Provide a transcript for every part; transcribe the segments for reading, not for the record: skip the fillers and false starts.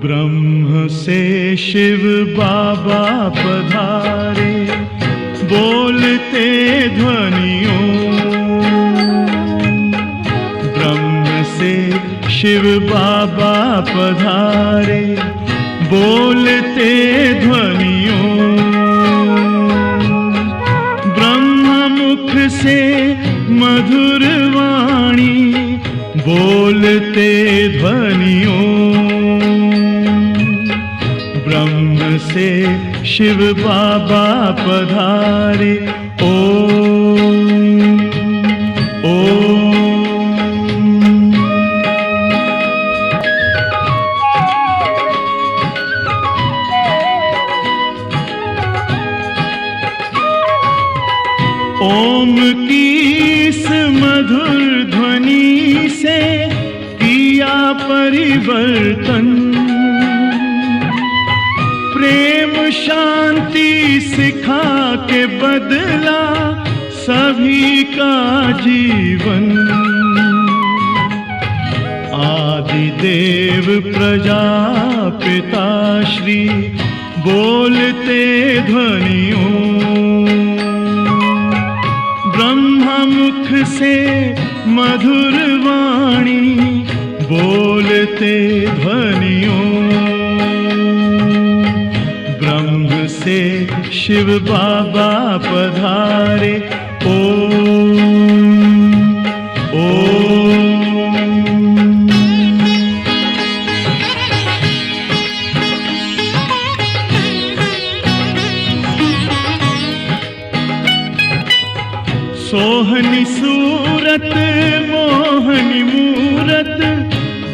ब्रह्म से शिव बाबा पधारे, बोलते ध्वनियों। ब्रह्म से शिव बाबा पधारे, बोलते ध्वनियों। ब्रह्म मुख से मधुर वाणी, बोलते ध्वनियों। ब्रह्म से शिव बाबा पधारे, ओम ओम। ओम की इस मधुर ध्वनि से किया परिवर्तन, प्रेम शांति सिखा के बदला सभी का जीवन। आदिदेव प्रजापिता श्री बोलते ध्वनियों। ब्रह्मा मुख से मधुर वाणी, बोलते ध्वनियों। ब्रह्म से शिव बाबा पधारे, ओम ओम। सोहनी सूरत मोहनी मूरत,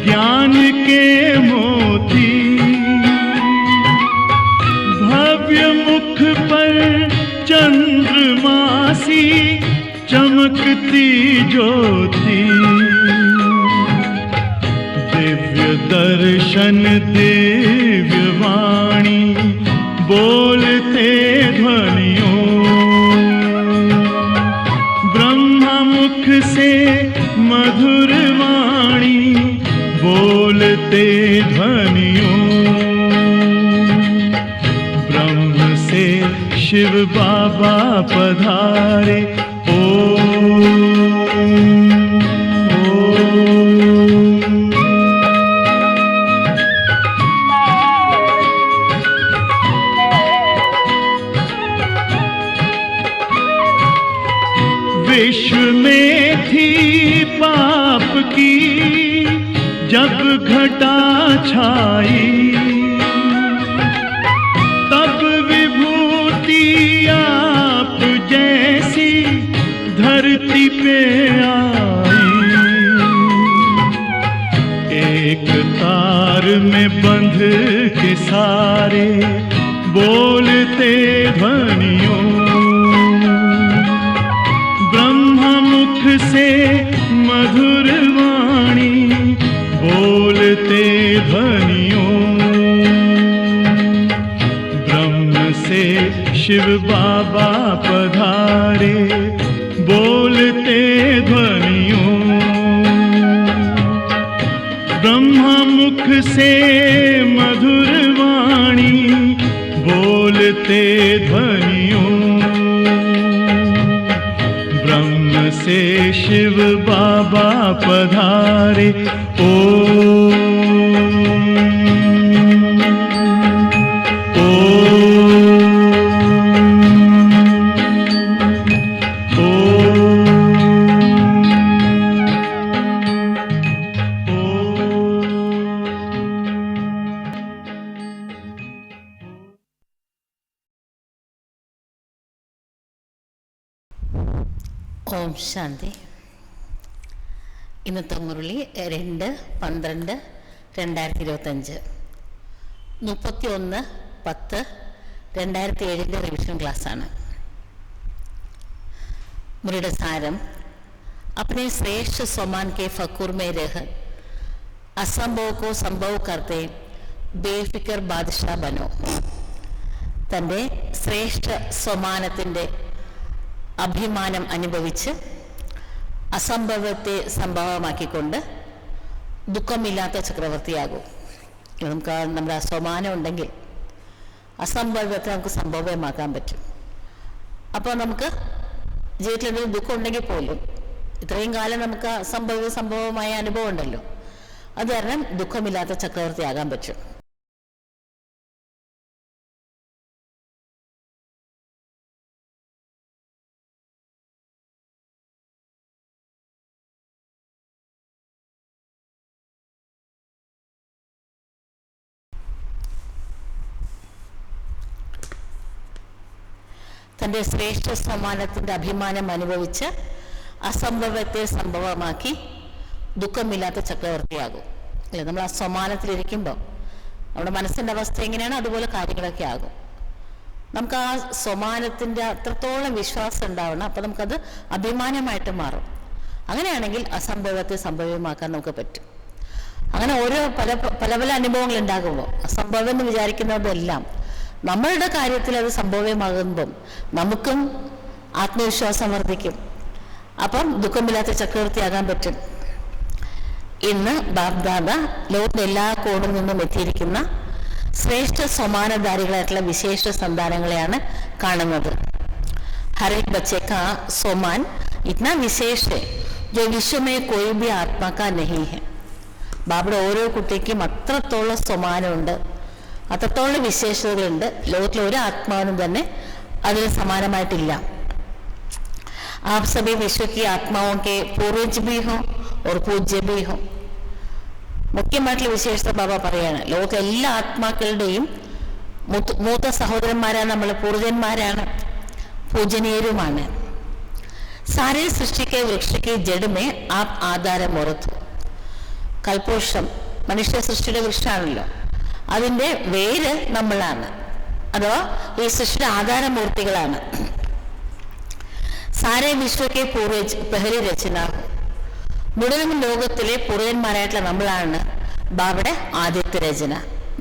ज्ञान के मोती। भव्य मुख पर चंद्रमासी, चमकती ज्योति। दिव्य दर्शन दिव्य वाणी, बोलते ध्वनियों। मुख से मधुर वाणी, बोलते ध्वनियों। ब्रह्म से शिव बाबा पधारे, ओम ओम। विश्व में थी पाप की जब घटा छाई, तब विभूति आप जैसी धरती पे आई। एक तार में बंध के सारे, बोलते ध्वनियों। मुख से मधुर वाणी, बोलते ध्वनियों। ब्रह्म से शिव बाबा पधारे, बोलते ध्वनियों। ब्रह्मा मुख से मधुर वाणी, बोलते ध्वनियों। से शिव बाबा पधारे, ओम ഓം ശാന്തി. ഇന്നത്തെ മുരളി 2/12/2025, 31/10/2007 റിവിഷൻ ക്ലാസ്സാണ്. മുരളിയുടെ സാരം: अपने श्रेष्ठ स्वमान के फकूर में रह असंभव को संभव करते बेफिक्र बादशाह बनो. തൻ്റെ ശ്രേഷ്ഠ സ്വമാനത്തിൻ്റെ അഭിമാനം അനുഭവിച്ച് അസംഭവത്തെ സംഭവമാക്കിക്കൊണ്ട് ദുഃഖമില്ലാത്ത ചക്രവർത്തിയാകും. നമുക്ക് നമ്മുടെ സ്വമാനം ഉണ്ടെങ്കിൽ അസംഭവ്യത്തെ നമുക്ക് സംഭവ്യമാക്കാൻ പറ്റും. അപ്പോൾ നമുക്ക് ജീവിതത്തിൽ എന്തെങ്കിലും ദുഃഖം ഉണ്ടെങ്കിൽ പോലും ഇത്രയും കാലം നമുക്ക് സംഭവമായ അനുഭവം ഉണ്ടല്ലോ, അത് കാരണം ദുഃഖമില്ലാത്ത ചക്രവർത്തിയാകാൻ പറ്റും. തൻ്റെ ശ്രേഷ്ഠ സമ്മാനത്തിൻ്റെ അഭിമാനം അനുഭവിച്ച് അസംഭവത്തെ സംഭവമാക്കി ദുഃഖമില്ലാത്ത ചക്രവർത്തിയാകും അല്ലേ? നമ്മൾ ആ സമ്മാനത്തിലിരിക്കുമ്പോൾ നമ്മുടെ മനസ്സിൻ്റെ അവസ്ഥ എങ്ങനെയാണ് അതുപോലെ കാര്യങ്ങളൊക്കെ ആകും. നമുക്ക് ആ സമ്മാനത്തിൻ്റെ അത്രത്തോളം വിശ്വാസം ഉണ്ടാവണം. അപ്പോൾ നമുക്കത് അഭിമാനമായിട്ട് മാറും. അങ്ങനെയാണെങ്കിൽ അസംഭവത്തെ സംഭവ്യമാക്കാൻ നമുക്ക് പറ്റും. അങ്ങനെ ഓരോ പല പല അനുഭവങ്ങൾ ഉണ്ടാകുമ്പോൾ അസംഭവം എന്ന് വിചാരിക്കുന്നതെല്ലാം നമ്മളുടെ കാര്യത്തിൽ അത് സംഭവ്യമാകുമ്പം നമുക്കും ആത്മവിശ്വാസം വർദ്ധിക്കും. അപ്പം ദുഃഖമില്ലാത്ത ചക്രവർത്തിയാകാൻ പറ്റും. ഇന്ന് ബാബ്ദാദ ലോകത്തിന്റെ എല്ലാ കോണിൽ നിന്നും എത്തിയിരിക്കുന്ന ശ്രേഷ്ഠ സമാനധാരികളായിട്ടുള്ള വിശേഷ സന്താനങ്ങളെയാണ് കാണുന്നത്. ഹരേക് ബच्चे का सोमान इतना विशेष है जो विश्व में कोई भी आत्मा का नहीं है. ബാബയുടെ ഓരോ കുട്ടിക്കും അത്രത്തോളം സമാനമുണ്ട്, അത്രത്തോളം വിശേഷതകളുണ്ട്. ലോകത്തിലെ ഒരു ആത്മാവിനും തന്നെ അതിന് സമാനമായിട്ടില്ല. आप सभी विश्व की आत्माओं के पूर्वज भी हो और पूज्य भी हो. മുഖ്യമായിട്ടുള്ള വിശേഷത ബാബ പറയാണ്, ലോകത്തിലെ എല്ലാ ആത്മാക്കളുടെയും മൂത്ത സഹോദരന്മാരാണ് നമ്മൾ, പൂർവജന്മാരാണ്, പൂജനീയരുമാണ്. സാരേ സൃഷ്ടിക്കെ വൃക്ഷയ്ക്ക് ജഡമേ ആപ് ആധാരം ഉറത്തു. കൽപോഷം മനുഷ്യ സൃഷ്ടിയുടെ വൃക്ഷമാണല്ലോ, അതിൻ്റെ വേര് നമ്മളാണ്, അഥവാ ഈ സൃഷ്ടിയുടെ ആധാരമൂർത്തികളാണ്. സാരേ വിശ്വക്കെ പൂർവജ് പെഹലി രചന. മുഴുവൻ ലോകത്തിലെ പൂർവന്മാരായിട്ടുള്ള നമ്മളാണ് ബാബയുടെ ആദ്യത്തെ രചന.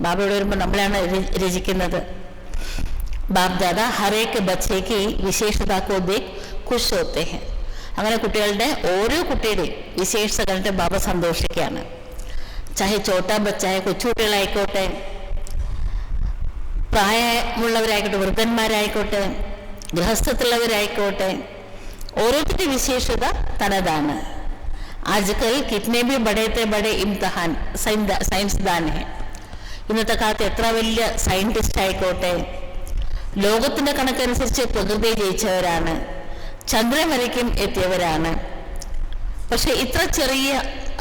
ബാബയോട് വരുമ്പോൾ നമ്മളാണ് രചിക്കുന്നത്. ബാബ്ദാദ ഹരേക്ക് ബച്ചേക്ക് വിശേഷതാക്കോ ദേഖ് ഖുഷ് ഹോത്തെ ഹെ. അങ്ങനെ കുട്ടികളുടെ ഓരോ കുട്ടിയുടെയും വിശേഷത കണ്ടിട്ട് ബാബ സന്തോഷിക്കുകയാണ്. ചാഹെ ചോട്ടാ ബച്ചായ കൊച്ചുകുട്ടികളായിക്കോട്ടെ, പ്രായമുള്ളവരായിക്കോട്ടെ, വൃദ്ധന്മാരായിക്കോട്ടെ, ഗൃഹസ്ഥത്തിലുള്ളവരായിക്കോട്ടെ, ഓരോരുത്തരുടെ വിശേഷത തനതാണ്. ആജ്കൽ കിത്നെ ബി ബഡേത്തെ ബഡേ ഇംതഹാൻ സയൻസ്ദാൻ ഹെ. ഇന്നത്തെ കാലത്ത് എത്ര വലിയ സയന്റിസ്റ്റ് ആയിക്കോട്ടെ, ലോകത്തിന്റെ കണക്കനുസരിച്ച് പ്രകൃതിയെ ജയിച്ചവരാണ്, ചന്ദ്രൻ വരയ്ക്കും എത്തിയവരാണ്. പക്ഷെ ഇത്ര ചെറിയ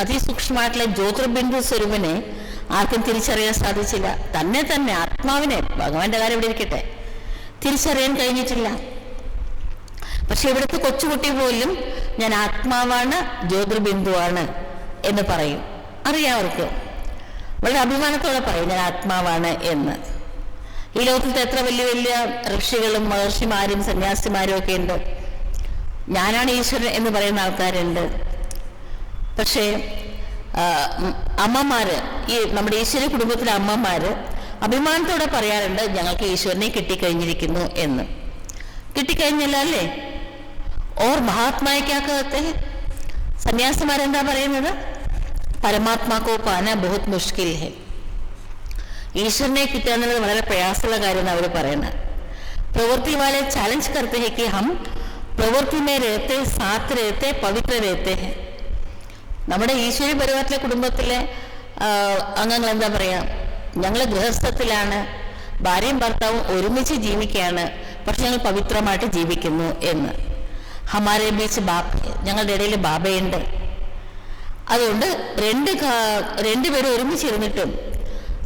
അതിസൂക്ഷ്മമായിട്ടുള്ള ജ്യോതിർബിന്ദു സ്വരൂപനെ ആർക്കും തിരിച്ചറിയാൻ സാധിച്ചില്ല. തന്നെ ആത്മാവിനെ, ഭഗവാന്റെ കാര്യം ഇവിടെ ഇരിക്കട്ടെ, തിരിച്ചറിയാൻ കഴിഞ്ഞിട്ടില്ല. പക്ഷെ ഇവിടുത്തെ കൊച്ചുകുട്ടി പോലും ഞാൻ ആത്മാവാണ്, ജ്യോതിർബിന്ദുവാണ് എന്ന് പറയും. അറിയാം, അവർക്ക് വളരെ അഭിമാനത്തോടെ പറയും ഞാൻ ആത്മാവാണ് എന്ന്. ഈ ലോകത്തിലത്തെ എത്ര വലിയ വലിയ ഋഷികളും മഹർഷിമാരും സന്യാസിമാരും ഒക്കെ ഉണ്ട്. ഞാനാണ് ഈശ്വരൻ എന്ന് പറയുന്ന ആൾക്കാരുണ്ട്. പക്ഷേ അമ്മമാര്, ഈ നമ്മുടെ ഈശ്വര കുടുംബത്തിലെ അമ്മമാര് അഭിമാനത്തോടെ പറയാറുണ്ട് ഞങ്ങൾക്ക് ഈശ്വരനെ കിട്ടിക്കഴിഞ്ഞിരിക്കുന്നു എന്ന്. കിട്ടിക്കഴിഞ്ഞില്ല അല്ലേ? ഓർ മഹാത്മായ്ക്കാക്കത്തെ സന്യാസിമാരെന്താ പറയുന്നത്? പരമാത്മാക്കോ പാന ബഹുത് മുഷ്കിൽ ഹെ. ഈശ്വരനെ കിട്ടുക എന്നുള്ളത് വളരെ പ്രയാസമുള്ള കാര്യം അവർ പറയുന്നത്. പ്രവൃത്തി വാലെ ചാലഞ്ച് करते हैं कि हम പ്രവൃത്തി में रहते, साथ रहते, पवित्र रहते हैं. നമ്മുടെ ഈശ്വരി പരിവാരത്തിലെ കുടുംബത്തിലെ അംഗങ്ങൾ എന്താ പറയാ, ഞങ്ങൾ ഗൃഹസ്ഥത്തിലാണ്, ഭാര്യയും ഭർത്താവും ഒരുമിച്ച് ജീവിക്കുകയാണ്, പക്ഷെ ഞങ്ങൾ പവിത്രമായിട്ട് ജീവിക്കുന്നു എന്ന്. ഹമാരെ ബീച്ച് ബാബ്, ഞങ്ങളുടെ ഇടയിൽ ബാബയുണ്ട്. അതുകൊണ്ട് രണ്ടുപേരും ഒരുമിച്ചിരുന്നിട്ടും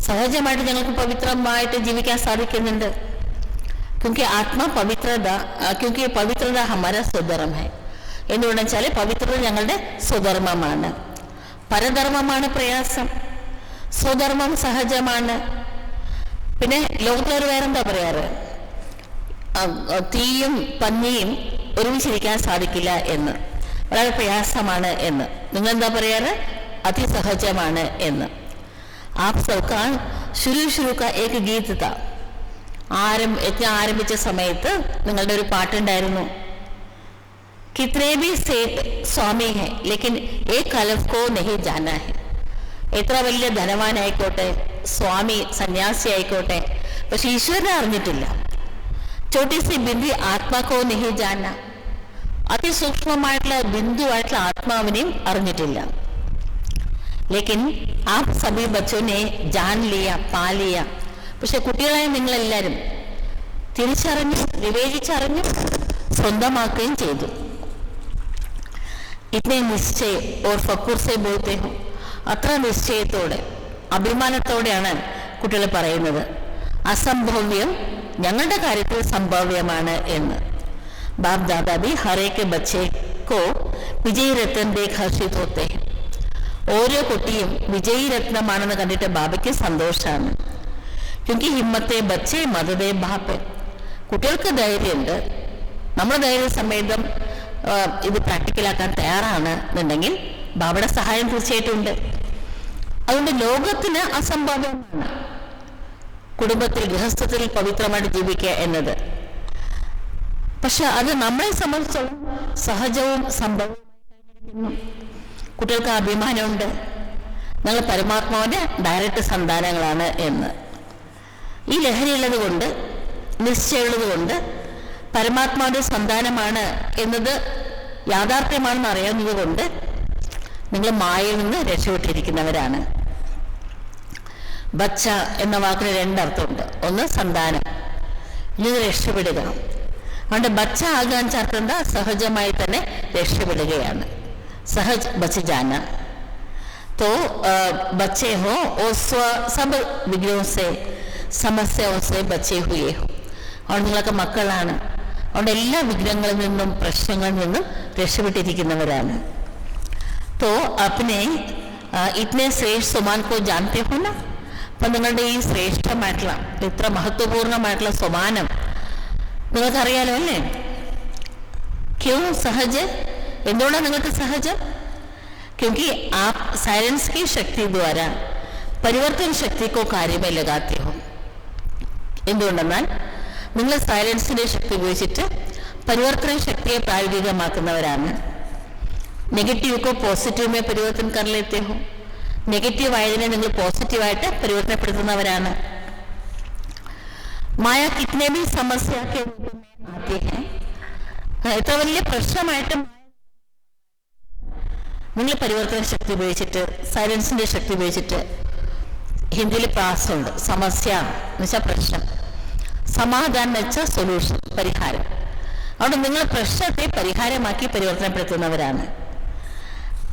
സഹജമായിട്ട് ഞങ്ങൾക്ക് പവിത്രമായിട്ട് ജീവിക്കാൻ സാധിക്കുന്നുണ്ട്. ക്യോंकि ആത്മാ പവിത്രത, ക്യോंकि പവിത്രത ഹമാര സ്വധർമ്മ ഹൈ. എന്തുകൊണ്ടെന്ന് വെച്ചാൽ പവിത്രത ഞങ്ങളുടെ സ്വധർമ്മമാണ്. പരധർമ്മമാണ് പ്രയാസം, സ്വധർമ്മം സഹജമാണ്. പിന്നെ ലോകത്തിലൊരു വേറെന്താ പറയാറ്, തീയും പന്നിയും ഒരുമിച്ചിരിക്കാൻ സാധിക്കില്ല എന്ന്, വളരെ പ്രയാസമാണ് എന്ന്. നിങ്ങളെന്താ പറയാറ്? അതിസഹജമാണ് എന്ന്. ആപ് സർക്കാർ ശുരു കാ ഏക് ഗീത് താ. ആരംഭിച്ച സമയത്ത് നിങ്ങളുടെ ഒരു പാട്ടുണ്ടായിരുന്നു, കിത്നെ ഭി സേഠ് സ്വാമി ഹെ ലേക്കിൻ ഏക് അലഫ് കോ നഹി ജാനാ ഹെ. എത്ര വലിയ ധനവാനായിക്കോട്ടെ, സ്വാമി സന്യാസി ആയിക്കോട്ടെ, പക്ഷെ ഈശ്വരനെ അറിഞ്ഞിട്ടില്ല. ചോട്ടി സി ബിന്ദി ആത്മാക്കോ നിഹി ജാന, അതിസൂക്ഷ്മമായിട്ടുള്ള ബിന്ദുവായിട്ടുള്ള ആത്മാവിനെയും അറിഞ്ഞിട്ടില്ല. ലേക്കിൻ ആപ് സഭി ബച്ചോനെ ജാൻ ലിയ പാ ലിയ, പക്ഷെ കുട്ടികളായ നിങ്ങളെല്ലാവരും തിരിച്ചറിഞ്ഞു, വിവേചിച്ചറിഞ്ഞു, സ്വന്തമാക്കുകയും ചെയ്തു. ഇതേ നിശ്ചയം ഓർ ഫക്കൂർ സെ ബോൾത്തെ ഹോ, അത്ര നിശ്ചയത്തോടെ അഭിമാനത്തോടെയാണ് കുട്ടികൾ പറയുന്നത് അസംഭവ്യം ഞങ്ങളുടെ കാര്യത്തിൽ സംഭവ്യമാണ് എന്ന്. ബാപ് ദാദാ ഭി ഹരേക്ക് ബച്ചേക്കോ വിജയ് രത്ൻ ദേഖ് ഹർഷിത് ഹോത്തെ. ഓരോ കുട്ടിയും വിജയ് രത്നമാണെന്ന് കണ്ടിട്ട് ബാബയ്ക്ക് സന്തോഷമാണ്. ക്യോങ്കി ഹിമ്മത്തെ ബച്ചേ മദതേ ബാപ്പ്, കുട്ടികൾക്ക് ധൈര്യമുണ്ട്. നമ്മുടെ ധൈര്യസമേതം ഇത് പ്രാക്ടിക്കലാക്കാൻ തയ്യാറാണ് എന്നുണ്ടെങ്കിൽ ബാബയുടെ സഹായം തീർച്ചയായിട്ടും ഉണ്ട്. അതുകൊണ്ട് ലോകത്തിന് അസംഭവ്യമാണ് കുടുംബത്തിൽ, ഗൃഹസ്ഥത്തിൽ പവിത്രമായിട്ട് ജീവിക്കുക എന്നത്. പക്ഷെ അത് നമ്മളെ സംബന്ധിച്ചോളം സഹജവും സംഭവവും. കുട്ടികൾക്ക് അഭിമാനമുണ്ട്, ഞങ്ങൾ പരമാത്മാവിന്റെ ഡയറക്റ്റ് സന്താനങ്ങളാണ് എന്ന്. ഈ ലഹരിയുള്ളത് കൊണ്ട്, നിശ്ചയമുള്ളത് കൊണ്ട് പരമാത്മാവിന്റെ സന്താനമാണ് എന്നത് യാഥാർത്ഥ്യമാണെന്ന് അറിയാവുന്നത് കൊണ്ട് നിങ്ങൾ മായയിൽ നിന്ന് രക്ഷപ്പെട്ടിരിക്കുന്നവരാണ്. ബച്ച എന്ന വാക്കിന് രണ്ടർത്ഥമുണ്ട്. ഒന്ന് സന്താനം, ഇനി രക്ഷപ്പെടുക. അതുകൊണ്ട് ബച്ച ആകാൻ ചേർക്കേണ്ട സഹജമായി തന്നെ രക്ഷപ്പെടുകയാണ്. സഹജ് ബച്ച് ജാന तो बच्चे हो और सब विघ्नों से സമസ്യവും से बचे हुए हो. അതുകൊണ്ട് നിങ്ങളൊക്കെ മക്കളാണ്. അതുകൊണ്ട് എല്ലാ വിഘ്നങ്ങളിൽ നിന്നും പ്രശ്നങ്ങളിൽ നിന്നും രക്ഷപ്പെട്ടിരിക്കുന്നവരാണ്. तो अपने इतने श्रेष्ठ सुमान को जानते हो ना. അപ്പം നിങ്ങളുടെ ഈ ശ്രേഷ്ഠമായിട്ടുള്ള, ഇത്ര മഹത്വപൂർണമായിട്ടുള്ള സ്വമാനം നിങ്ങൾക്കറിയാലോ അല്ലേ? ക്യോ സഹജ്, എന്തുകൊണ്ടാണ് നിങ്ങൾക്ക് സഹജം? क्योंकि आप साइलेंस की शक्ति द्वारा परिवर्तन शक्ति को कार्य में लगाते हो. എന്തുകൊണ്ടെന്നാൽ നിങ്ങൾ സൈലൻസിന്റെ ശക്തി ഉപയോഗിച്ചിട്ട് പരിവർത്തന ശക്തിയെ പ്രായോഗികമാക്കുന്നവരാണ്. നെഗറ്റീവ് को पॉजिटिव में परिवर्तन कर लेते हो. നെഗറ്റീവ് ആയതിനെ നിങ്ങൾ പോസിറ്റീവായിട്ട് പരിവർത്തനപ്പെടുത്തുന്നവരാണ്. മായ കിतने भी समस्या के रूप में आते हैं. എത്ര വലിയ പ്രശ്നമായിട്ടും നിങ്ങൾ പരിവർത്തന ശക്തി ഉപയോഗിച്ചിട്ട്, സൈലൻസിന്റെ ശക്തി ഉപയോഗിച്ചിട്ട്, ഹിന്ദിയിൽ പ്രാസമുണ്ട്, സമസ്യ എന്ന് വെച്ചാൽ പ്രശ്നം, സമാധാനം എന്ന് വെച്ചാൽ സൊല്യൂഷൻ, പരിഹാരം. അതുകൊണ്ട് നിങ്ങൾ പ്രശ്നത്തെ പരിഹാരമാക്കി പരിവർത്തനപ്പെടുത്തുന്നവരാണ്.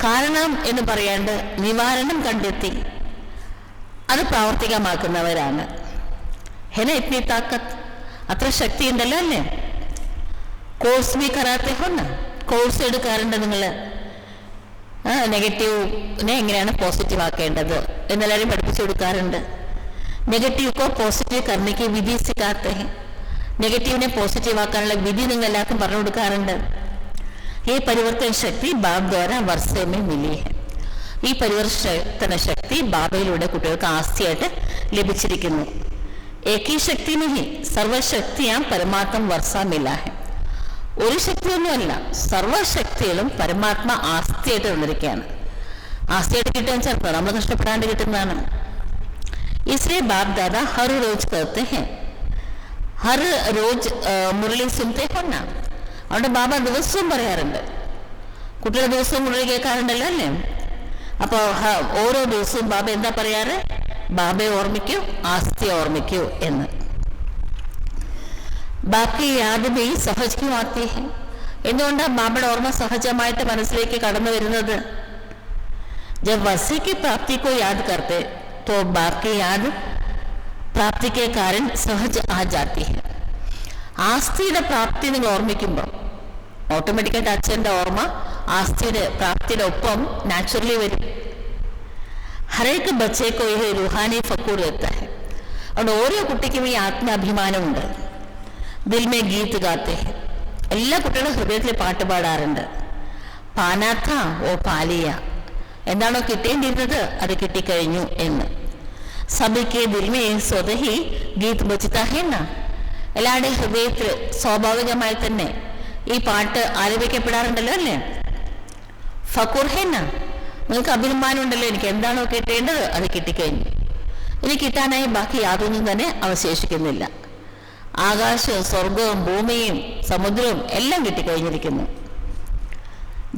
കാരണം എന്ന് പറയാണ്ട് നിവാരണം കണ്ടെത്തി അത് പ്രാവർത്തികമാക്കുന്നവരാണ്. ഹെന ഇത്നി താക്കത്ത്, അത്ര ശക്തി ഉണ്ടല്ലോ അല്ലേ? കോഴ്സ് ബി കരാത്തെ ഹോന്ന, കോഴ്സ് എടുക്കാറുണ്ട് നിങ്ങൾ. നെഗറ്റീവിനെ എങ്ങനെയാണ് പോസിറ്റീവ് ആക്കേണ്ടത് എന്നെല്ലാവരും പഠിപ്പിച്ചു കൊടുക്കാറുണ്ട്. നെഗറ്റീവ് കോ പോസിറ്റീവ് കർമ്മയ്ക്ക് വിധി സിക്കാത്തെ ഹെ. നെഗറ്റീവിനെ പോസിറ്റീവ് ആക്കാനുള്ള വിധി നിങ്ങൾ എല്ലാവർക്കും പറഞ്ഞു കൊടുക്കാറുണ്ട്. ഈ പരിവർത്തന ശക്തി ബാബ് ദ്വാര വർഷമേ മിലി ഹെ. ഈ പരിവർത്തന ശക്തി ബാബയിലൂടെ കുട്ടികൾക്ക് ആസ്തിയായിട്ട് ലഭിച്ചിരിക്കുന്നു. ഏകീ ശക്തി നഹി സർവശക്തിയാം പരമാത്മ വർഷ മില ഹെ. ഒരു ശക്തിയൊന്നുമല്ല, സർവശക്തികളും പരമാത്മ ആസ്തിയായിട്ട് തന്നിരിക്കുകയാണ്. ആസ്തിയായിട്ട് കിട്ടാൻ ചേർക്കുന്നത് നമ്മൾ കഷ്ടപ്പെടാണ്ട് കിട്ടുന്നതാണ്. इसलिए बाप दादा हर रोज करते हैं, हर रोज മുരളി സുനത്തെ हो ना. അതുകൊണ്ട് ബാബ ദിവസവും പറയാറുണ്ട്. കുട്ടികൾ ദിവസവും മുരളി കേൾക്കാറുണ്ടല്ലോ അല്ലേ? അപ്പോൾ ഓരോ ദിവസവും ബാബ എന്താ പറയാറ്? ബാബയെ ഓർമ്മിക്കൂ, ആസ്തിയെ ഓർമ്മിക്കൂ എന്ന്. ബാക്കി യാദ് സഹജ് ആത്തി ഹെ. എന്തുകൊണ്ടാണ് ബാബയുടെ ഓർമ്മ സഹജമായിട്ട് മനസ്സിലേക്ക് കടന്നു വരുന്നത്? ജബ് വസി की प्राप्ति को याद करते तो बाकी याद प्राप्ति के कारण सहज आ जाती है. ആസ്തിയുടെ പ്രാപ്തി നിങ്ങൾ ഓർമ്മിക്കുമ്പോൾ ഓട്ടോമാറ്റിക്കായിട്ട് അച്ഛൻ്റെ ഓർമ്മ ആസ്തിയുടെ പ്രാപ്തിയുടെ ഒപ്പം നാച്ചുറലി വരും. ഹരേക്ക് ബച്ചേക്കോ ഈ റുഹാനി ഫക്കൂർ എത്താൻ. അതുകൊണ്ട് ഓരോ കുട്ടിക്കും ഈ ആത്മാഭിമാനമുണ്ട്. ദിൽമേ ഗീത് ഗാത്തെ. എല്ലാ കുട്ടികളും ഹൃദയത്തിൽ പാട്ട് പാടാറുണ്ട്. പാനാഥ ഓ പാലിയ, എന്താണോ കിട്ടേണ്ടിയിരുന്നത് അത് കിട്ടിക്കഴിഞ്ഞു എന്ന്. സഭയ്ക്ക് ദിൽമേ സ്വതഹി ഗീത് ബജിത ഹെന്ന. എല്ലാവരുടെയും ഹൃദയത്തിൽ സ്വാഭാവികമായി തന്നെ ഈ പാട്ട് ആലപിക്കപ്പെടാറുണ്ടല്ലോ അല്ലേ? ഫക്കൂർ ഹെന്ന, നിങ്ങൾക്ക് അഭിമാനം ഉണ്ടല്ലോ, എനിക്ക് എന്താണോ കിട്ടേണ്ടത് അത് കിട്ടിക്കഴിഞ്ഞു. ഇനി കിട്ടാനായി ബാക്കി യാതൊന്നും തന്നെ അവശേഷിക്കുന്നില്ല. ആകാശവും സ്വർഗവും ഭൂമിയും സമുദ്രവും എല്ലാം കിട്ടിക്കഴിഞ്ഞിരിക്കുന്നു.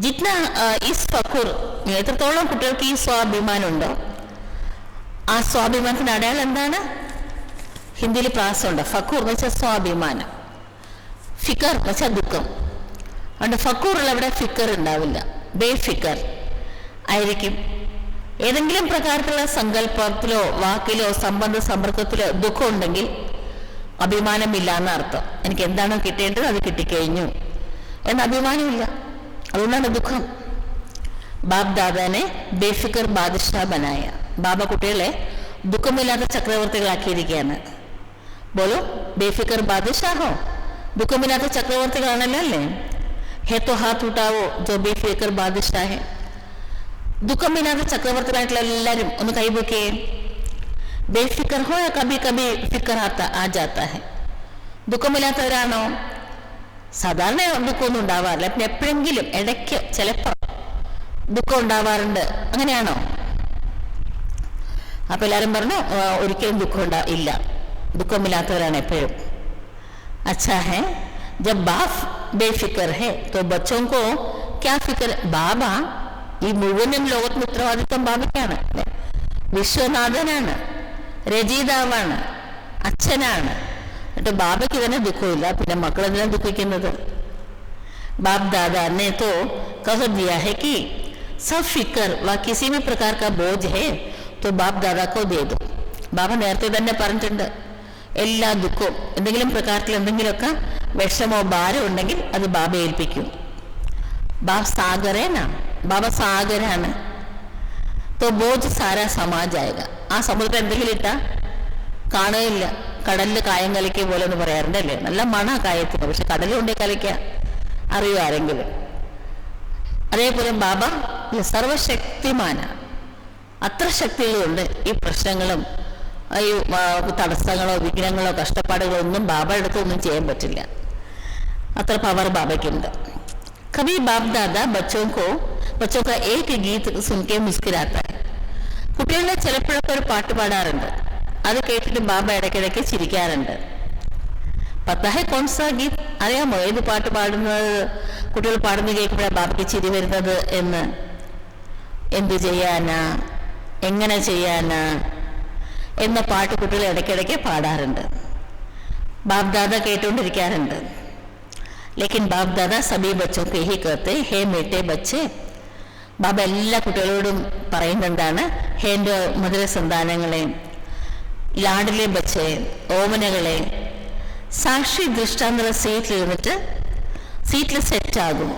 ജിത്ന ഈസ് ഫക്കൂർ, എത്രത്തോളം കുട്ടികൾക്ക് ഈ സ്വാഭിമാനം ഉണ്ടോ, ആ സ്വാഭിമാനത്തിന് അടയാളം എന്താണ്? ഹിന്ദിയിൽ പ്രാസമുണ്ട്. ഫക്കൂർ എന്ന് വെച്ചാൽ സ്വാഭിമാനം, ഫിക്കർ എന്ന് വെച്ചാൽ ദുഃഖം. അതുകൊണ്ട് ഫക്കൂറുള്ള അവിടെ ഫിക്കർ ഉണ്ടാവില്ല, ബേഫിക്കർ ആയിരിക്കും. ഏതെങ്കിലും പ്രകാരത്തിലുള്ള സങ്കല്പത്തിലോ വാക്കിലോ സംബന്ധ സമ്പർക്കത്തിലോ ദുഃഖം ഉണ്ടെങ്കിൽ അഭിമാനമില്ല എന്നർത്ഥം. എനിക്ക് എന്താണോ കിട്ടേണ്ടത് അത് കിട്ടിക്കഴിഞ്ഞു എന്ന അഭിമാനമില്ല, അതുകൊണ്ടാണ് ദുഃഖം. ബാബ് ദാദാനെ ബേഫിക്കർ ബാദഷാ ബനായ. ബാബ കുട്ടികളെ ദുഃഖമില്ലാത്ത ചക്രവർത്തികളാക്കിയിരിക്കുകയാണ്. ബോലോ ബേഫിക്കർ ബാദഷാഹോ, ദുഃഖമില്ലാത്ത ചക്രവർത്തികളാണല്ലോ അല്ലേ? ഹേ തോ ഹാത്ത് ഉട്ടാവോ ജോ ബേഫിക്കർ ബാദഷാ ഹെ. ദുഃഖമില്ലാത്ത ചക്രവർത്തികളായിട്ടുള്ള എല്ലാവരും ഒന്ന് കൈവയ്ക്കേ. ബേഫിക്കർ ഹോ യാ കബി കബി ഫിക്കർ ആ ജാത്ത ഹെ. ദുഃഖമില്ലാത്തവരാണോ? സാധാരണ ദുഃഖമൊന്നും ഉണ്ടാവാറില്ല, പിന്നെ എപ്പോഴെങ്കിലും ഇടയ്ക്ക് ചിലപ്പോൾ ദുഃഖം ഉണ്ടാവാറുണ്ട്. അങ്ങനെയാണോ? അപ്പൊ എല്ലാവരും പറഞ്ഞു ഒരിക്കലും ദുഃഖം ഇല്ല, ദുഃഖമില്ലാത്തവരാണ് എപ്പോഴും. അച്ഛാ ഹെ ജബ് ബാഫ് ബേഫിക്കർ ഹെ തോ ബച്ചോं को क्या फिक्र. ബാബ ഈ മുഴുവനും ലോകത്തിന് ഉത്തരവാദിത്വം ബാബയ്ക്കാണ്. വിശ്വനാഥനാണ്, രചയിതാവാണ്, അച്ഛനാണ്. എന്നിട്ട് ബാബയ്ക്ക് തന്നെ ദുഃഖമില്ല, പിന്നെ മക്കളെന്തിനാണ് ദുഃഖിക്കുന്നത്? ബാബ് ദാദാ ने तो कह दिया है कि सब फिक्र व किसी भी प्रकार का बोझ है तो बाप दादा को दे दो. ബാബ നേരത്തെ തന്നെ പറഞ്ഞിട്ടുണ്ട്, എല്ലാ ദുഃഖവും എന്തെങ്കിലും പ്രകാരത്തിൽ എന്തെങ്കിലുമൊക്കെ വിഷമോ ഭാരം ഉണ്ടെങ്കിൽ അത് ബാബ ഏൽപ്പിക്കും. ബാബ് സാഗരേനാ, ബാബ സാഗരാണ്. തോ ബോജ് സാരാ സമാജായക. ആ സമുദ്രത്തിൽ എന്തെങ്കിലും ഇട്ടാ കാണുകയില്ല. കടലിൽ കായം കലക്കിയ പോലെ എന്ന് പറയാറുണ്ടല്ലേ, നല്ല മണ കായത്തിന്, പക്ഷെ കടലിൽ കൊണ്ടേ കലയ്ക്ക അറിയോ ആരെങ്കിലും? അതേപോലെ ബാബ സർവശക്തിമാന, അത്ര ശക്തികളുണ്ട്. ഈ പ്രശ്നങ്ങളും ഈ തടസ്സങ്ങളോ വിഘ്നങ്ങളോ കഷ്ടപ്പാടുകളോ ഒന്നും ബാബയുടെ അടുത്ത് ഒന്നും ചെയ്യാൻ പറ്റില്ല, അത്ര പവർ ബാബയ്ക്കുണ്ട്. കബി ബാബ് ദാദാ ബച്ചോं का एक गीत सुनके मुस्कुराता है. കുട്ടികളെ ചിലപ്പോഴൊക്കെ ഒരു പാട്ട് പാടാറുണ്ട്, അത് കേട്ടിട്ട് ബാബ ഇടയ്ക്കിടയ്ക്ക് ചിരിക്കാറുണ്ട്. പത്താഹെ കോൺസാ ഗീത്, അറിയാമോ ഏത് പാട്ട് പാടുന്നത് കുട്ടികൾ പാടുന്നത് കേൾക്കുമ്പോഴാണ് ബാബയ്ക്ക് ചിരി വരുന്നത് എന്ന്? എന്ത് ചെയ്യാനാ, എങ്ങനെ ചെയ്യാനാ എന്ന പാട്ട് കുട്ടികൾ ഇടയ്ക്കിടയ്ക്ക് പാടാറുണ്ട്. ബാബ് ദാദ കേട്ടുകൊണ്ടിരിക്കാറുണ്ട്. ലേക്കിൻ ബാബ് ദാദ സബി ബച്ചോ കെ ഹി കഹത്തെ ഹേ മേട്ടെ ബച്ചേ. ബാബ എല്ലാ കുട്ടികളോടും പറയുന്നതാണ്, ഹേ എൻ്റെ മധുര സന്താനങ്ങളെ, ലാഡിലെ ബച്ചേ, ഓമനകളെ, സാക്ഷി ദൃഷ്ടാന്തര സീറ്റിലിരുന്നിട്ട് സീറ്റിൽ സെറ്റാകും.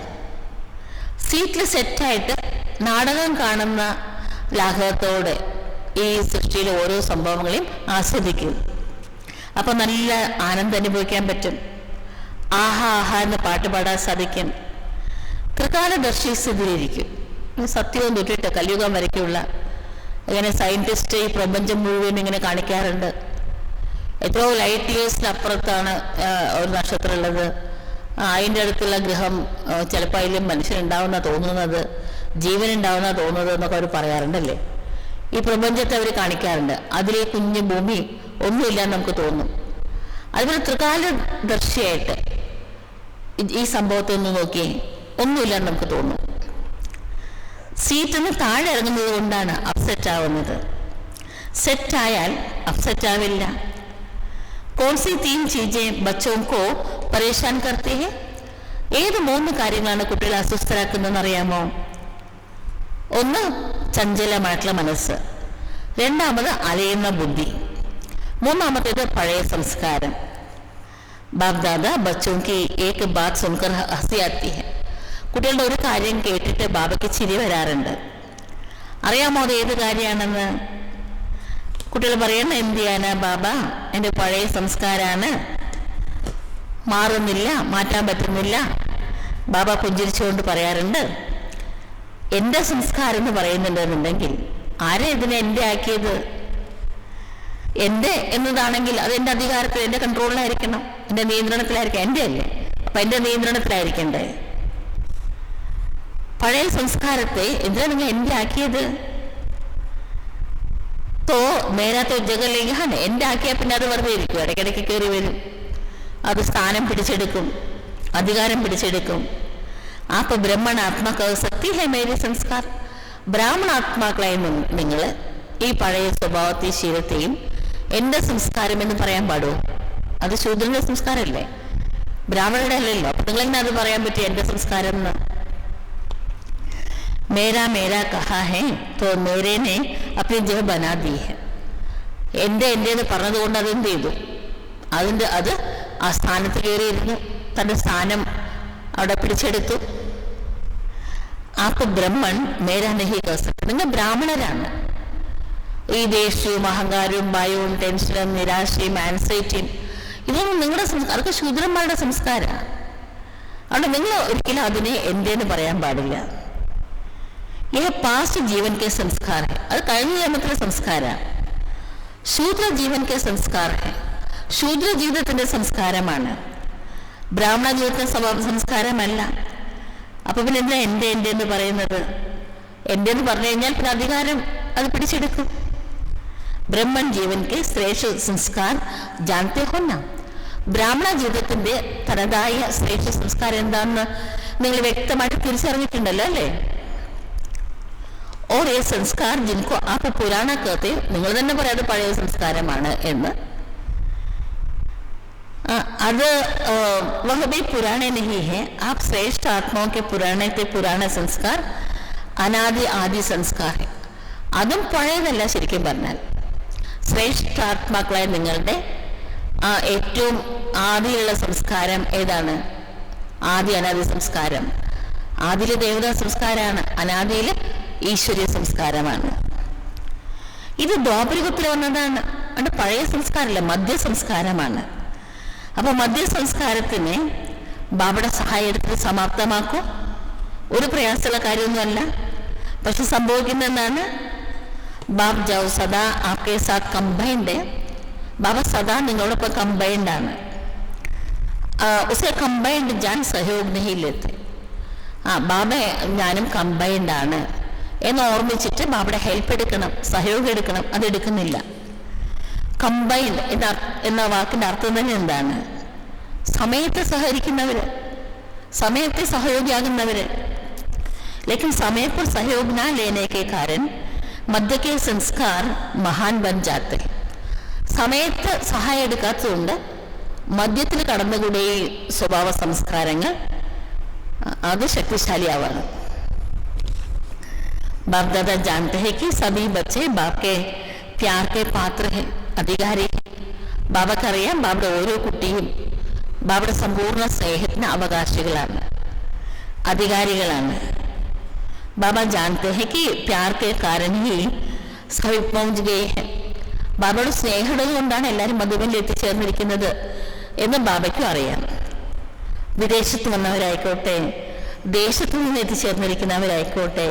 സീറ്റിൽ സെറ്റായിട്ട് നാടകം കാണുന്ന ലാഘവത്തോടെ ഈ സൃഷ്ടിയിലെ ഓരോ സംഭവങ്ങളെയും ആസ്വദിക്കും. അപ്പൊ നല്ല ആനന്ദം അനുഭവിക്കാൻ പറ്റും. ആഹാ ആഹാ എന്ന് പാട്ട് പാടാൻ സാധിക്കും. ത്രികാലദർശി സ്ഥിതിയിലിരിക്കും. സത്യവും തൊട്ടിട്ട് കലിയുഗം വരയ്ക്കുള്ള ഇങ്ങനെ സയന്റിസ്റ്റ് ഈ പ്രപഞ്ചം മുഴുവൻ ഇങ്ങനെ കാണിക്കാറുണ്ട്. എത്രയോ ലൈറ്റ് ഇയേഴ്സിനപ്പുറത്താണ് ഒരു നക്ഷത്രം ഉള്ളത്. അതിൻ്റെ അടുത്തുള്ള ഗ്രഹം ചിലപ്പോൾ അതിലും മനുഷ്യനുണ്ടാവുന്ന തോന്നുന്നത്, ജീവനുണ്ടാവുന്ന തോന്നുന്നത് എന്നൊക്കെ അവർ പറയാറുണ്ടല്ലേ. ഈ പ്രപഞ്ചത്തെ അവർ കാണിക്കാറുണ്ട്. അതിലെ കുഞ്ഞു ഭൂമി ഒന്നുമില്ലാന്ന് നമുക്ക് തോന്നും. അതുപോലെ ത്രികാലദർശിയായിട്ട് ഈ സംഭവത്തെ ഒന്ന് നോക്കി ഒന്നുമില്ലാന്ന് നമുക്ക് തോന്നും. സീറ്റിന് താഴെ ഇറങ്ങുന്നത് കൊണ്ടാണ് അപ്സെറ്റ് ആവുന്നത്. സെറ്റായാൽ അപ്സെറ്റ് ആവില്ല. കോൺസി തീൻ ചീജെ ബച്ചോं को പരേശാൻ കർത്തി ഹെ. ഏത് 3 കാര്യങ്ങളാണ് കുട്ടികളെ അസ്വസ്ഥരാക്കുന്നതെന്ന് അറിയാമോ? ഒന്ന് ചഞ്ചലമായിട്ടുള്ള മനസ്സ്, രണ്ടാമത് അലയുന്ന ബുദ്ധി, മൂന്നാമത്തേത് പഴയ സംസ്കാരം. ബാബ് ദാദാ ബച്ചോं की एक बात सुनकर हंसी आती है. കുട്ടികളുടെ ഒരു കാര്യം കേട്ടിട്ട് ബാബയ്ക്ക് ചിരി വരാറുണ്ട്. അറിയാമോ അത് ഏത് കാര്യമാണെന്ന്? കുട്ടികൾ പറയണം, എന്ത് ചെയ്യാനാ ബാബ, എൻ്റെ പഴയ സംസ്കാരമാണ്, മാറുന്നില്ല, മാറ്റാൻ പറ്റുന്നില്ല. ബാബ പുഞ്ചിരിച്ചുകൊണ്ട് പറയാറുണ്ട്, എൻ്റെ സംസ്കാരം എന്ന് പറയുന്നുണ്ടെന്നുണ്ടെങ്കിൽ ആരെ ഇതിനെ എൻ്റെ ആക്കിയത്? എൻ്റെ എന്നതാണെങ്കിൽ അത് എൻ്റെ അധികാരത്തിൽ, എൻ്റെ കൺട്രോളിലായിരിക്കണം, എൻ്റെ നിയന്ത്രണത്തിലായിരിക്കണം. എൻ്റെ അല്ലേ, അപ്പൊ എൻ്റെ നിയന്ത്രണത്തിലായിരിക്കണ്ടേ? പഴയ സംസ്കാരത്തെ എന്തിനാ നിങ്ങൾ എൻ്റെ ആക്കിയത്? തോ മേരാത്ത ജഗലേഖാണ്, എൻ്റെ ആക്കിയാൽ പിന്നെ അത് വെറുതെ ഇരിക്കും, ഇടയ്ക്കിടയ്ക്ക് കയറി വരും, അത് സ്ഥാനം പിടിച്ചെടുക്കും, അധികാരം പിടിച്ചെടുക്കും. ആപ്പ് ബ്രഹ്മണാത്മക ശക്തി ഹേ മേരി സംസ്കാർ. ബ്രാഹ്മണാത്മാക്കളായി നിങ്ങൾ ഈ പഴയ സ്വഭാവത്തെയും ശീലത്തെയും എൻ്റെ സംസ്കാരം എന്ന് പറയാൻ പാടുമോ? അത് ശൂദ്രന്റെ സംസ്കാരമല്ലേ, ബ്രാഹ്മണരുടെ അല്ലല്ലോ. അപ്പൊ നിങ്ങളെങ്ങനെ അത് പറയാൻ പറ്റി എൻ്റെ സംസ്കാരം എന്ന്? മേരാ മേരാ കഹാ ഹേ തോ മേരേനെ അപ്പനി ജഹ ബനാ ദി ഹെ. എൻ്റെന്ന് പറഞ്ഞതുകൊണ്ട് അതെന്ത് ചെയ്തു? അത് ആ സ്ഥാനത്ത് കയറിയിരുന്നു, തൻ്റെ സ്ഥാനം അവിടെ പിടിച്ചെടുത്തു. ആപ്പ് ബ്രഹ്മൺ മേരാ നഹി കർ സക്ത. നിങ്ങൾ ബ്രാഹ്മണരാണ്. ഈ ദേഷ്യവും അഹങ്കാരവും ഭയവും ടെൻഷനും നിരാശയും ആൻസൈറ്റിയും ഇതൊന്നും നിങ്ങളുടെ അതൊക്കെ ശൂദ്രന്മാരുടെ സംസ്കാരമാണ്. അതുകൊണ്ട് നിങ്ങൾ ഒരിക്കലും അതിനെ എൻ്റെന്ന് പറയാൻ പാടില്ല. ഈ പാസ്റ്റ് ജീവൻ കെ സംസ്കാർ ഹെ, അത് കഴിഞ്ഞ ജന്മത്തിലെ സംസ്കാരമാണ്. ശൂദ്ര ജീവൻ കെ സംസ്കാർ ഹെ, ശൂദ്ര ജീവിതത്തിന്റെ സംസ്കാരമാണ്, ബ്രാഹ്മണ ജീവിതത്തിന്റെ സംസ്കാരമല്ല. അപ്പൊ പിന്നെ എന്താ എൻ്റെ എന്ന് പറയുന്നത്? എൻ്റെ എന്ന് പറഞ്ഞു കഴിഞ്ഞാൽ പിന്നെ അധികാരം അത് പിടിച്ചെടുക്കും. ബ്രഹ്മൺ ജീവൻ കെ ശ്രേഷ്ഠ സംസ്കാർ ജാനത്തെ ഹോന്ന. ബ്രാഹ്മണ ജീവിതത്തിന്റെ തനതായ ശ്രേഷ്ഠ സംസ്കാരം എന്താണെന്ന് നിങ്ങൾ വ്യക്തമായിട്ട് തിരിച്ചറിഞ്ഞിട്ടുണ്ടല്ലോ അല്ലേ? ഓർ ഈ സംസ്കാർ ജിൻകോ ആപ്പ് പുരാണ കത്തെ, നിങ്ങൾ തന്നെ പറയാതെ പഴയ സംസ്കാരമാണ് എന്ന്. അത് वह भी पुराने नहीं है. आप श्रेष्ठ आत्माओं के पुराने संस्कार अनादि आदि संस्कार है. അതും പഴയതല്ല. ശരിക്കും പറഞ്ഞാൽ ശ്രേഷ്ഠാത്മാക്കളായ നിങ്ങളുടെ ഏറ്റവും ആദിയുള്ള സംസ്കാരം ഏതാണ്? ആദി അനാദി സംസ്കാരം. ആദിയിലെ ദേവതാ സംസ്കാരമാണ്, അനാദിയിലെ ഈശ്വരീയ സംസ്കാരമാണ്. ഇത് ദ്വാപരയുഗത്തിൽ വന്നതാണ്. അത് പഴയ സംസ്കാരമല്ല, മധ്യ സംസ്കാരമാണ്. അപ്പൊ മധ്യ സംസ്കാരത്തിനെ ബാബയുടെ സഹായം എടുത്ത് സമാപ്തമാക്കും. ഒരു പ്രയാസമുള്ള കാര്യമൊന്നുമല്ല. പക്ഷെ സംഭവിക്കുന്നതെന്നാണ്, ബാബ് ജാവ് സദാ ആപ്കെ സാത്ത് കമ്പൈൻഡ്. ബാബ സദാ നിങ്ങളോടൊപ്പം കമ്പൈൻഡ് ആണ്. ഉസേ കമ്പൈൻഡ് ജാൻ സഹयोग नहीं लेते. ബാബ ഞാനും കമ്പൈൻഡ് ആണ് എന്ന് ഓർമ്മിച്ചിട്ട് ബാബയുടെ ഹെൽപ്പ് എടുക്കണം, സഹയോഗം എടുക്കണം. അതെടുക്കുന്നില്ല. കമ്പൈൻഡ് എന്ന വാക്കിന്റെ അർത്ഥം തന്നെ എന്താണ്? സമയത്തെ സഹകരിക്കുന്നവര്, സമയത്തെ സഹയോഗിയാകുന്നവര്. लेकिन समय पर सहयोग ना लेने के कारण मध्य के संस्कार महान बन जाते हैं. സമയത്ത് സഹായം എടുക്കാത്തതുകൊണ്ട് മധ്യത്തിൽ കടന്നുകൂടി ഈ സ്വഭാവ സംസ്കാരങ്ങൾ അത് ശക്തിശാലിയാവാണ്. बाप दादा जानते हैं कि सभी बच्चे बाप के प्यार के पात्र हैं, अधिकारी. ബാബക്കറിയാം ബാബയുടെ ഓരോ കുട്ടിയും ബാബയുടെ സമ്പൂർണ്ണ സ്നേഹത്തിന് അവകാശികളാണ്, അധികാരികളാണ്. ബാബ जानते हैं कि प्यार के कारण ही सभी पहुंच गए हैं. ബാബയുടെ സ്നേഹം കൊണ്ടാണ് എല്ലാവരും മധുബനിൽ എത്തിച്ചേർന്നിരിക്കുന്നത് എന്ന് ബാബയ്ക്കും അറിയാം. വിദേശത്ത് വന്നവരായിക്കോട്ടെ, ദേശത്തു നിന്ന് എത്തിച്ചേർന്നിരിക്കുന്നവരായിക്കോട്ടെ,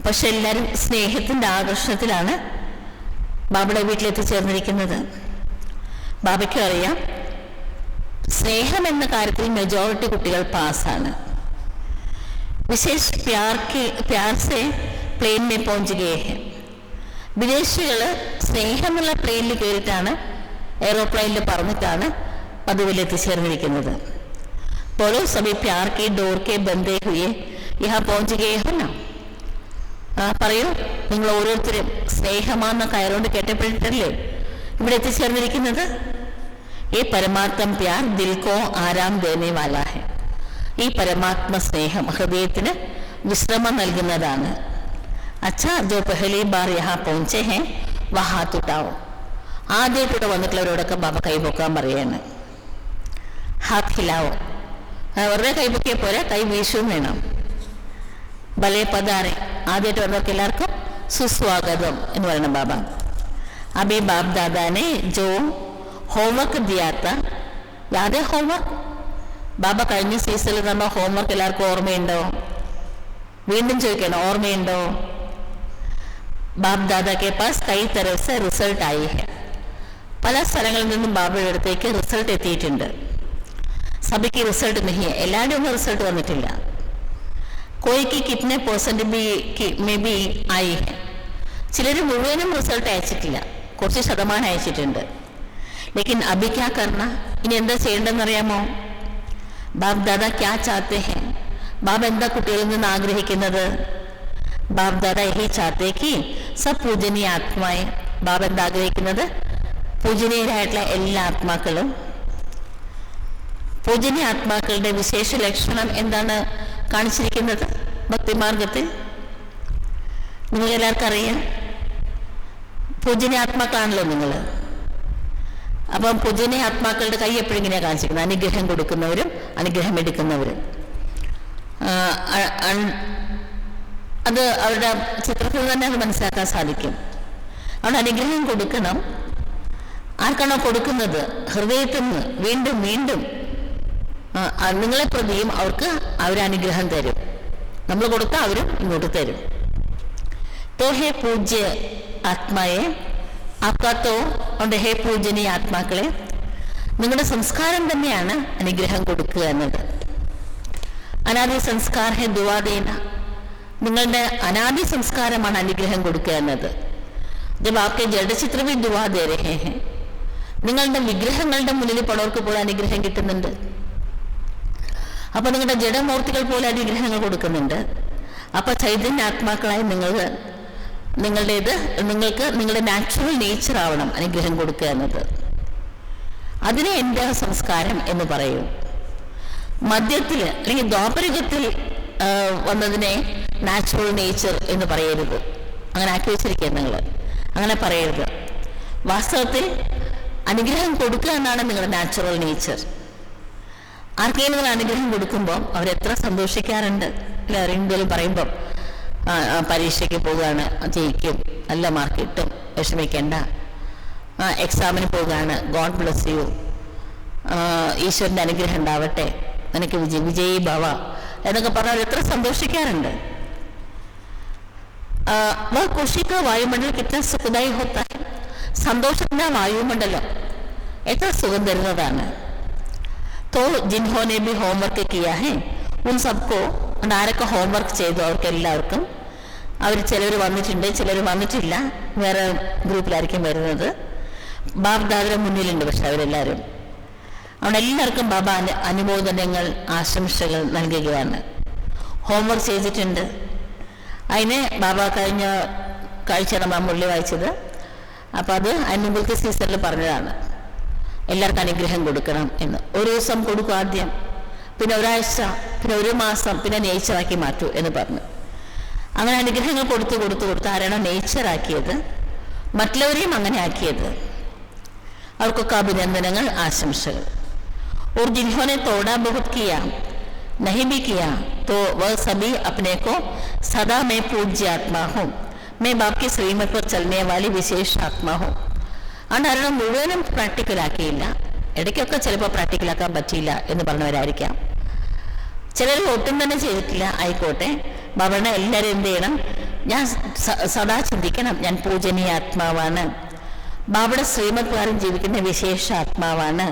പക്ഷെ എല്ലാവരും സ്നേഹത്തിന്റെ ആകർഷണത്തിലാണ് ബാബയുടെ വീട്ടിലെത്തിച്ചേർന്നിരിക്കുന്നത്. ബാബയ്ക്കും അറിയാം സ്നേഹം എന്ന കാര്യത്തിൽ മെജോറിറ്റി കുട്ടികൾ പാസ്സാണ്. വിശേഷ് പ്യാർ സെ പ്ലെയിൻ മേ പहुंच गए हैं. വിദേശികൾ സ്നേഹമുള്ള പ്ലെയിനിൽ കയറിയിട്ടാണ്, എയ്റോപ്ലെയിനിൽ പറന്നിട്ടാണ് പദവിയിൽ എത്തിച്ചേർന്നിരിക്കുന്നത്. പോലോ സഭി പ്യാർ കെ ഡോർ കെ ബന്ധേ ഹുയെ യഹാ പहुंच गए हो ना. പറയൂ, നിങ്ങൾ ഓരോരുത്തരും സ്നേഹമാണെന്ന കയറുകൊണ്ട് കെട്ടപ്പെട്ടിട്ടല്ലേ ഇവിടെ എത്തിച്ചേർന്നിരിക്കുന്നത്? ഈ പരമാത്മ പ്യാർ ദിൽ കോ ആരാം ദേനെ വാലാ ഹെ. ഈ പരമാത്മ സ്നേഹം ഹൃദയത്തിന് വിശ്രമം നൽകുന്നതാണ്. അച്ഛാ ജോ പെഹലി ബാർ യഹാ പहुंचे हैं വഹാ हाथ उठाओ. ആദ്യമായിട്ടിവിടെ വന്നിട്ടുള്ളവരോടൊക്കെ ബാബ കൈപൊക്കാൻ പറയാണ്. ഹാത്ത് ഹിലാവോ. വെറുതെ കൈപൊക്കിയാൽ പോരാ, കൈ വീശും വേണം. ഭലേ പതാറെ. ആദ്യമായിട്ട് വന്നവർക്ക് എല്ലാവർക്കും സുസ്വാഗതം എന്ന് പറയണം ബാബ. അബി ബാബ് ദാദാനെ ജോ ഹോംവർക്ക് ദിയാത്ത യാദേ ഹോംവർക്ക്. ബാബ കഴിഞ്ഞ സീസണിൽ തന്ന ഹോംവർക്ക് എല്ലാവർക്കും ഓർമ്മയുണ്ടോ? വീണ്ടും ചോദിക്കണം, ഓർമ്മയുണ്ടോ? ബാബ് ദാദാ കെ പാസ് കൈ തരവ് സെ റിസൾട്ട് ആയി ഹെ. പല സ്ഥലങ്ങളിൽ നിന്നും ബാബയുടെ അടുത്തേക്ക് റിസൾട്ട് എത്തിയിട്ടുണ്ട്. സഭയ്ക്ക് റിസൾട്ട് നഹി, എല്ലാവരുടെയും ഒന്നും റിസൾട്ട് വന്നിട്ടില്ല. कोई की कितने % में भी आई है. ചിലർ മുഴുവനും റിസൾട്ട് അയച്ചിട്ടില്ല, കുറച്ച് ശതമാനം അയച്ചിട്ടുണ്ട്. ലേക്കിൻ അഭി ക്യാ കർണ, ഇനി എന്താ ചെയ്യേണ്ടതെന്ന് അറിയാമോ? ബാബ് ദാദാ ക്യാ ചാത്തെ ഹെ, ബാബ എന്താ കുട്ടികളിൽ നിന്ന് ആഗ്രഹിക്കുന്നത്? ബാബ് ദാദാ യഹി ചാത്തെ കി സബ് പൂജനീയ ആത്മായെ, ബാബ എന്താ ആഗ്രഹിക്കുന്നത്? പൂജനീയരായിട്ടുള്ള എല്ലാ ആത്മാക്കളും. പൂജനീയ ആത്മാക്കളുടെ വിശേഷ ലക്ഷണം എന്താണ് കാണിച്ചിരിക്കുന്നത് ഭക്തിമാർഗത്തിൽ? നിങ്ങൾ എല്ലാവർക്കും അറിയാം, പൂജനീയ ആത്മാക്കളാണല്ലോ നിങ്ങൾ. അപ്പം പൂജനീയ ആത്മാക്കളുടെ കൈ എപ്പോഴും ഇങ്ങനെയാണ് കാണിച്ചിരിക്കുന്നത്, അനുഗ്രഹം കൊടുക്കുന്നവരും അനുഗ്രഹം എടുക്കുന്നവരും. അത് അവരുടെ ചിത്രത്തിൽ തന്നെ അത് മനസ്സിലാക്കാൻ സാധിക്കും. അവിടെ അനുഗ്രഹം കൊടുക്കണം. ആർക്കാണോ കൊടുക്കുന്നത്? ഹൃദയത്തിൽ നിന്ന് വീണ്ടും വീണ്ടും നിങ്ങളെ പ്രതിയും അവർക്ക് അവരനുഗ്രഹം തരും. നമ്മൾ കൊടുത്താൽ അവരും ഇങ്ങോട്ട് തരും. तो हे पूज्य ആത്മായെ, ആക്കാത്തോ ഉണ്ട്. ഹേ പൂജനീയ ആത്മാക്കളെ, നിങ്ങളുടെ സംസ്കാരം തന്നെയാണ് അനുഗ്രഹം കൊടുക്കുക എന്നത്. അനാദി സംസ്കാർ ഹേ ദുവാദേന, നിങ്ങളുടെ അനാദി സംസ്കാരമാണ് അനുഗ്രഹം കൊടുക്കുക എന്നത്. ജബ് ആപ്കെ ജഡചിത്ര ഭി ദുവാ ദേ രഹേ ഹെ, നിങ്ങളുടെ വിഗ്രഹങ്ങളുടെ മുന്നിൽ പടവർക്ക് പോലെ അനുഗ്രഹം കിട്ടുന്നുണ്ട്. അപ്പൊ നിങ്ങളുടെ ജഡമൂർത്തികൾ പോലെ അനുഗ്രഹങ്ങൾ കൊടുക്കുന്നുണ്ട്. അപ്പൊ ചൈതന്യ ആത്മാക്കളായി നിങ്ങൾക്ക് നിങ്ങളുടെ നാച്ചുറൽ നേച്ചർ ആവണം അനുഗ്രഹം കൊടുക്കുക എന്നത്. അതിനെ എൻ്റെ സംസ്കാരം എന്ന് പറയൂ. മധ്യത്തിൽ അല്ലെങ്കിൽ ദ്വാപരയുഗത്തിൽ വന്നതിനെ നാച്ചുറൽ നേച്ചർ എന്ന് പറയരുത്. അങ്ങനെ ആക്കി വെച്ചിരിക്കുക നിങ്ങൾ, അങ്ങനെ പറയരുത്. വാസ്തവത്തിൽ അനുഗ്രഹം കൊടുക്കുക എന്നാണ് നിങ്ങളുടെ നാച്ചുറൽ നേച്ചർ. ആർക്കെങ്കിലും നിങ്ങൾ അനുഗ്രഹം കൊടുക്കുമ്പോൾ അവരെത്ര സന്തോഷിക്കാറുണ്ട് അല്ലെ? ആരെങ്കിലും പറയുമ്പം പരീക്ഷയ്ക്ക് പോവുകയാണ്, ജയിക്കും, നല്ല മാർക്ക് കിട്ടും, വിഷമിക്കേണ്ട, എക്സാമിന് പോവുകയാണ്, ഗോഡ് ബ്ലസ് യു, ഈശ്വരൻ്റെ അനുഗ്രഹം ഉണ്ടാവട്ടെ, നിനക്ക് വിജയീ ഭവ എന്നൊക്കെ പറഞ്ഞാൽ എത്ര സന്തോഷിക്കാറുണ്ട്. ഖുഷിക്ക വായുമണ്ഡലം കിട്ടുന്ന സുഖദായി ഹോത്ത, സന്തോഷത്തിൻ്റെ വായുമണ്ഡലം എത്ര സുഖം തരുന്നതാണ്. तो जिन्होंने भी होमवर्क किया है उन सबको, ആരൊക്കെ ഹോംവർക്ക് ചെയ്തു അവർക്ക് എല്ലാവർക്കും, അവർ ചിലർ വന്നിട്ടുണ്ട്, ചിലർ വന്നിട്ടില്ല, വേറെ ഗ്രൂപ്പിലായിരിക്കും വരുന്നത്. ബാബ് ദാദയുടെ മുന്നിലുണ്ട്, പക്ഷെ അവരെല്ലാവരും. അവിടെ എല്ലാവർക്കും ബാബ അനുമോദനങ്ങൾ, ആശംസകൾ നൽകുകയാണ്. ഹോംവർക്ക് ചെയ്തിട്ടുണ്ട്. അതിന് ബാബ കഴിഞ്ഞ കാഴ്ച നമ്മൾ മുള്ളി വായിച്ചത്. അപ്പം അത് അതിനുമ്പത്തെ സീസണിൽ പറഞ്ഞതാണ്, എല്ലാവർക്കും അനുഗ്രഹം കൊടുക്കണം എന്ന്. ഒരു ദിവസം കൊടുക്കും ആദ്യം, പിന്നെ ഒരാഴ്ച, പിന്നെ ഒരു മാസം, പിന്നെ നേച്ചറാക്കി മാറ്റൂ എന്ന് പറഞ്ഞു. അങ്ങനെ അനുഗ്രഹങ്ങൾ കൊടുത്ത് ആരാണോ നേച്ചറാക്കിയത് മറ്റുള്ളവരെയും അങ്ങനെ ആക്കിയത് അവർക്കൊക്കെ അഭിനന്ദനങ്ങൾ, ആശംസകൾ. और जिन्होंने तोड़ा बहुत किया नहीं भी किया तो वह सभी अपने को सदा मैं पूज्य आत्मा हूँ, मैं बाप की श्रीमत पर चलने वाली विशेष आत्मा हूँ. അതുകൊണ്ട് ആരുടെ മുഴുവനും പ്രാക്ടിക്കലാക്കിയില്ല, ഇടയ്ക്കൊക്കെ ചിലപ്പോൾ പ്രാക്ടിക്കലാക്കാൻ പറ്റിയില്ല എന്ന് പറഞ്ഞവരായിരിക്കാം. ചിലർ ഒട്ടും തന്നെ ചെയ്തിട്ടില്ല, ആയിക്കോട്ടെ. ബാബയുടെ എല്ലാവരും എന്ത് ചെയ്യണം? ഞാൻ സദാ ചിന്തിക്കണം, ഞാൻ പൂജനീയ ആത്മാവാണ്, ബാബയുടെ ശ്രീമത് പ്രകാരം ജീവിക്കുന്ന വിശേഷ ആത്മാവാണ്.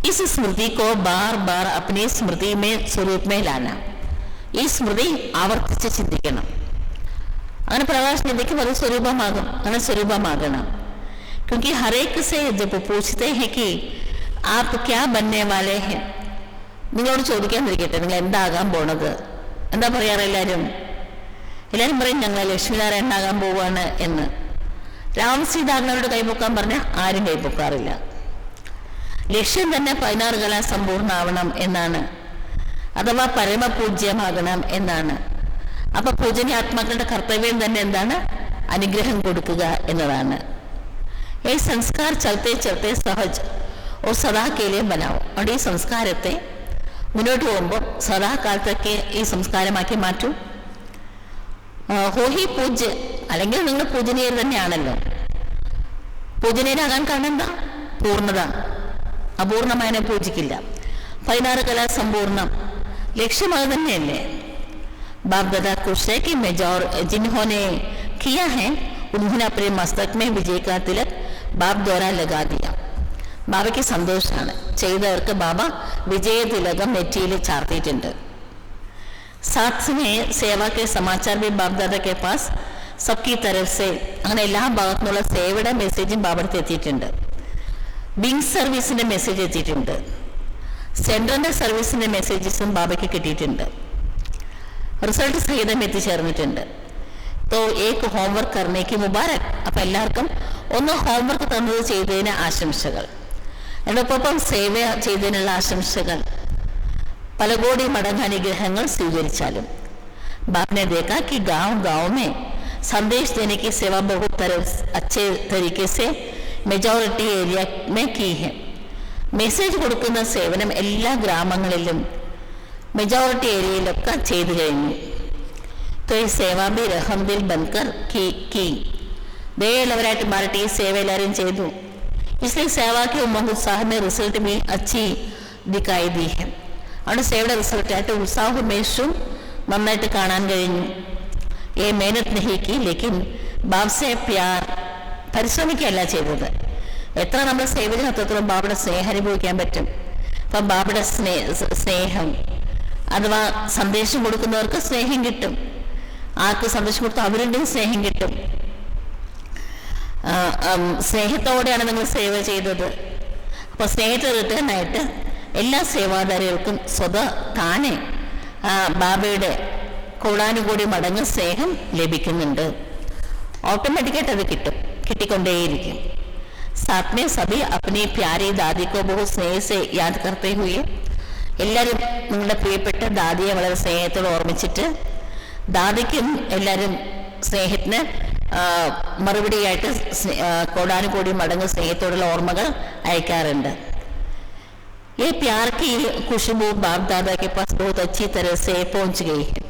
इस स्मृति को बार बार अपनी स्मृति में स्वरूप में लाना, ഈ സ്മൃതി ആവർത്തിച്ച് ചിന്തിക്കണം. അങ്ങനെ പ്രകാശം ചിന്തിക്കുമ്പോൾ അത് സ്വരൂപമാകും, അങ്ങനെ സ്വരൂപമാകണം. क्योंकि हर एक से जब पूछते हैं कि आप क्या बनने वाले हैं, നിങ്ങളോട് ചോദിക്കാതിരിക്കട്ടെ നിങ്ങൾ എന്താകാൻ പോണത്, എന്താ പറയാറ്? എല്ലാവരും പറയും ഞങ്ങൾ ലക്ഷ്മിനാരായണനാകാൻ പോവുകയാണ് എന്ന്. രാമസീതാഗ്നവരോട് കൈപൊക്കാൻ പറഞ്ഞാൽ ആരും കൈപൊക്കാറില്ല. ലക്ഷ്യം തന്നെ 16 കല സമ്പൂർണ്ണമാവണം എന്നാണ്, അഥവാ പരമപൂജ്യമാകണം എന്നാണ്. അപ്പൊ പൂജനീയ ആത്മാക്കളുടെ കർത്തവ്യം തന്നെ എന്താണ്? അനുഗ്രഹം കൊടുക്കുക എന്നതാണ്. ഈ സംസ്കാർ ചലത്തെ ചലത്തെ സഹജ് ഓ സദാ കേലിയെ ബനാവോ. അവിടെ ഈ സംസ്കാരത്തെ മുന്നോട്ട് പോകുമ്പോൾ സദാകാലത്തേക്ക് ഈ സംസ്കാരമാക്കി മാറ്റൂ. ഹോഹി പൂജ്യ, അല്ലെങ്കിൽ നിങ്ങൾ പൂജനീയർ തന്നെയാണല്ലോ. പൂജനീയരാകാൻ കാരണം എന്താ? പൂർണ്ണത. അപൂർണമായതിനെ പൂജിക്കില്ല. 16 കല സമ്പൂർണം ലക്ഷ്യം അത് തന്നെയല്ലേ? बाप दादा खुश है कि मैं जिन्होंने किया है उन्होंने अपने मस्तक में विजय का तिलक बाप द्वारा लगा दिया. ബാബയ്ക്ക് സന്തോഷമാണ്, ചെയ്തവർക്ക് ബാബ വിജയ തിലകം നെറ്റിയിൽ ചാർത്തിയിട്ടുണ്ട്. साथ में सेवा के समाचार भी बाप दादा के पास സബ്കി തരഫ്സെ, അങ്ങനെ എല്ലാ ഭാഗത്തു നിന്നുള്ള സേവയുടെ മെസ്സേജും ബാബടുത്ത് എത്തിയിട്ടുണ്ട്. ബിങ് സർവീസിൻ്റെ മെസ്സേജ് എത്തിയിട്ടുണ്ട്. സെൻട്രലിൻ്റെ സർവീസിൻ്റെ മെസ്സേജസും ബാബയ്ക്ക് കിട്ടിയിട്ടുണ്ട്. റിസൾട്ട് സഹിതം എത്തിച്ചേർന്നിട്ടുണ്ട്. തോ ഏക്ക് ഹോംവർക്ക് കർണേക്ക് മുബാരക്. അപ്പം എല്ലാവർക്കും ഒന്ന് ഹോംവർക്ക് തന്നത് ചെയ്തതിന് ആശംസകൾ, എന്നൊപ്പം സേവ ചെയ്തതിനുള്ള ആശംസകൾ. പല കോടി മടങ്ങ് അനുഗ്രഹങ്ങൾ സ്വീകരിച്ചാലും बाप ने देखा कि गांव में संदेश देने की सेवा बहुत अच्छे तरीके से मेजॉरिटी एरिया में की है. മെസ്സേജ് കൊടുക്കുന്ന സേവനം എല്ലാ ഗ്രാമങ്ങളിലും മെജോറിറ്റി ഏരിയയിലൊക്കെ ചെയ്തു കഴിഞ്ഞു. तो ये सेवा भी रहम दिल बनकर की ദയുള്ളവരായിട്ട് മാറിയിട്ട് ഈ സേവ എല്ലാവരും ചെയ്തു. इसलिए सेवा के उमंग उत्साह में रिजल्ट भी अच्छी दिखाई दी है. അവിടെ സേവയുടെ റിസൾട്ടായിട്ട് ഉത്സാഹമേഷും നന്നായിട്ട് കാണാൻ കഴിഞ്ഞു. ഏ മേനത്ത് നഹിക്ക് ലേക്കിൻ ബാബ്സെ പ്യാർ, പരിശ്രമിക്കുകയല്ല ചെയ്തത്. എത്ര നമ്മൾ സേവനം അത്രത്തോളം ബാബയുടെ സ്നേഹം അനുഭവിക്കാൻ പറ്റും. അപ്പം ബാബയുടെ സ്നേഹം അഥവാ സന്ദേശം കൊടുക്കുന്നവർക്ക് സ്നേഹം കിട്ടും. ആർക്ക് സന്ദേശം കൊടുത്താൽ അവരുടെയും സ്നേഹം കിട്ടും. സ്നേഹത്തോടെയാണ് നിങ്ങൾ സേവ ചെയ്തത്. അപ്പോൾ സ്നേഹത്തെ റിട്ടേണായിട്ട് എല്ലാ സേവാധാരികൾക്കും താനെ ബാബയുടെ കോടാനുകൂടി മടങ്ങ് സ്നേഹം ലഭിക്കുന്നുണ്ട്. ഓട്ടോമാറ്റിക്കായിട്ട് അത് കിട്ടിക്കൊണ്ടേയിരിക്കും. साथ में सभी अपनी प्यारी दादी को बहुत स्नेह से याद करते हुए, എല്ലാവരും നിങ്ങളുടെ പ്രിയപ്പെട്ട ദാദിയെ വളരെ സ്നേഹത്തോടെ ഓർമ്മിച്ചിട്ട്, ദാദിക്കും എല്ലാവരും സ്നേഹത്തിന് മറുപടിയായിട്ട് കോടാനുകൂടി മടങ്ങ് സ്നേഹത്തോടുള്ള ഓർമ്മകൾ അയക്കാറുണ്ട്. ये प्यार की खुशबू बाप दादा के पास बहुत अच्छी तरह से पहुंच गई है.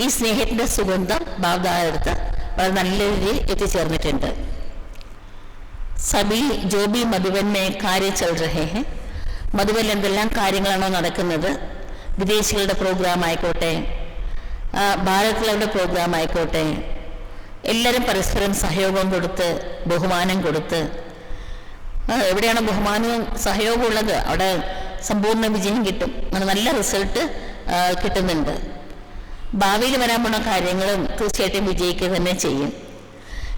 ഈ സ്നേഹത്തിന്റെ സുഗന്ധം ബാബ് ദാദയുടെ അടുത്ത് വളരെ നല്ല രീതിയിൽ എത്തിച്ചേർന്നിട്ടുണ്ട്. സബി जो भी മധുബൻ में कार्य चल रहे हैं, മധുബനിൽ എന്തെല്ലാം കാര്യങ്ങളാണോ നടക്കുന്നത്, വിദേശികളുടെ പ്രോഗ്രാം ആയിക്കോട്ടെ, ഭാരതത്തിലെ പ്രോഗ്രാം ആയിക്കോട്ടെ, എല്ലാവരും പരസ്പരം സഹയോഗം കൊടുത്ത് ബഹുമാനം കൊടുത്ത്, എവിടെയാണ് ബഹുമാനവും സഹയോഗവും ഉള്ളത് അവിടെ സമ്പൂർണ്ണ വിജയം കിട്ടും. അങ്ങനെ നല്ല റിസൾട്ട് കിട്ടുന്നുണ്ട്. ഭാവിയിൽ വരാൻ പോണ കാര്യങ്ങളും തീർച്ചയായിട്ടും വിജയിക്കുക തന്നെ ചെയ്യും.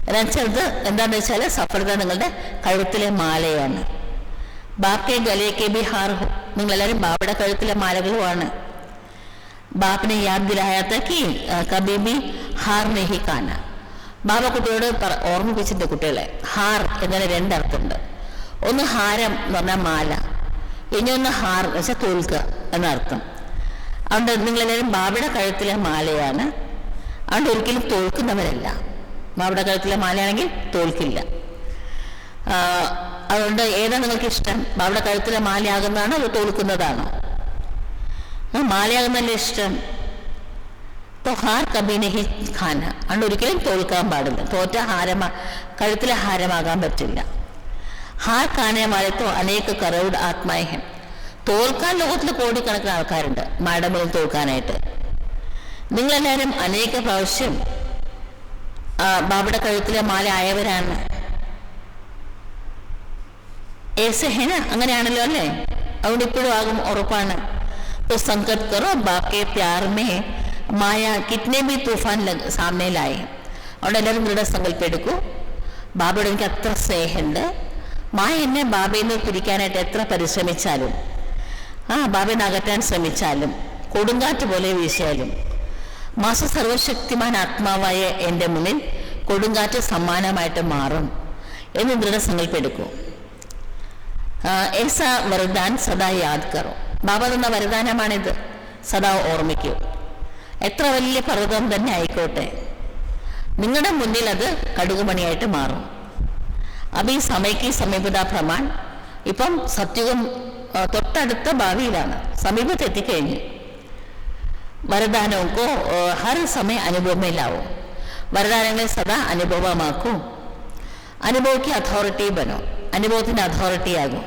എന്നുവെച്ചത് എന്താണെന്ന് വെച്ചാൽ സഫലത നിങ്ങളുടെ കഴുത്തിലെ മാലയാണ്. ബാപ്പെ ഗലയൊക്കെ ബി ഹാർ, നിങ്ങളെല്ലാവരും ബാബയുടെ കഴുത്തിലെ മാലകളുമാണ്. ബാപ്പിനെ യാദ് ദിലായാത്തക്ക് കബി ബി ഹാർ നെഹി കാന. ബാബ കുട്ടിയോട് ഓർമ്മിപ്പിച്ചിട്ടുണ്ട് കുട്ടികളെ. ഹാർ എന്നതിന് രണ്ടർത്ഥമുണ്ട്. ഒന്ന് ഹാരം എന്ന് പറഞ്ഞാൽ മാല, ഇനി ഒന്ന് ഹാർ എന്ന് വെച്ചാൽ തോൽക്കുക എന്നർത്ഥം. അതുകൊണ്ട് നിങ്ങളെല്ലാവരും ബാബയുടെ കഴുത്തിലെ മാലയാണ്. അതുകൊണ്ട് ഒരിക്കലും തോൽക്കുന്നവരല്ല. ബാബയുടെ കഴുത്തിലെ മാലയാണെങ്കിൽ തോൽക്കില്ല. അതുകൊണ്ട് ഏതാണ് നിങ്ങൾക്ക് ഇഷ്ടം? ബാബയുടെ കഴുത്തിലെ മാലയാകുന്നതാണോ അത് തോൽക്കുന്നതാണോ? മാലയാകുന്നതല്ലേ ഇഷ്ടം. ഹാർ കബി നഹി ഖാന, അതുകൊണ്ട് ഒരിക്കലും തോൽക്കാൻ പാടില്ല. തോറ്റ കഴുത്തിലെ ഹാരമാകാൻ പറ്റില്ല. ഹാർ ഖാനെ വാലത്തോ അനേക കറോഡ് ആത്മാഹം, തോൽക്കാൻ ലോകത്തിൽ കോടിക്കണക്കിന് ആൾക്കാരുണ്ട് മാരുടെ മുന്നിൽ തോൽക്കാനായിട്ട്. നിങ്ങളെല്ലാവരും അനേക പ്രാവശ്യം ബാബയുടെ കഴുത്തിലെ മാല ആയവരാണ്. ഏസഹേന അങ്ങനെയാണല്ലോ അല്ലേ? അതുകൊണ്ട് ഇപ്പോഴും ആകും, ഉറപ്പാണ്. സംകട്ട് കറോ ബാപ്പെ പ്യാർ മേ മായ കിറ്റ്നെ ബി തൂഫാൻ സാമേലായി. അവിടെ എല്ലാവരും ദൃഢസങ്കല്പം എടുക്കൂ. ബാബയോട് എനിക്ക് അത്ര സ്നേഹമുണ്ട്. മായ എന്നെ ബാബയിൽ നിന്ന് പിരിക്കാനായിട്ട് എത്ര പരിശ്രമിച്ചാലും, ബാബയിൽ നിന്ന് അകറ്റാൻ ശ്രമിച്ചാലും, കൊടുങ്കാറ്റ് പോലെ വീശിയാലും, മാസ സർവശക്തിമാൻ ആത്മാവായ എൻ്റെ മുന്നിൽ കൊടുങ്കാറ്റ് സമ്മാനമായിട്ട് മാറും എന്ന് ദൃഢസങ്കല്പം എടുക്കൂ. ഏസ വരദാൻ സദാ യാദ് കറോ. ബാബ തന്ന വരദാനമാണിത്, സദാ ഓർമ്മിക്കൂ. എത്ര വലിയ പർവ്വതം തന്നെ ആയിക്കോട്ടെ, നിങ്ങളുടെ മുന്നിൽ അത് കടുകുമണിയായിട്ട് മാറും. അപ്പം ഈ സമയക്ക് സമീപത പ്രമാൺ ഇപ്പം സത്യുഗം തൊട്ടടുത്ത ഭാവിയിലാണ്, സമീപത്ത് എത്തിക്കഴിഞ്ഞു. വരദാനോക്കോ ഹർ സമയ അനുഭവമേലാവും. വരദാനങ്ങളെ സദാ അനുഭവമാക്കൂ. അനുഭവക്ക് അതോറിറ്റി ബനോ, അനുഭവത്തിൻ്റെ അതോറിറ്റി ആകും.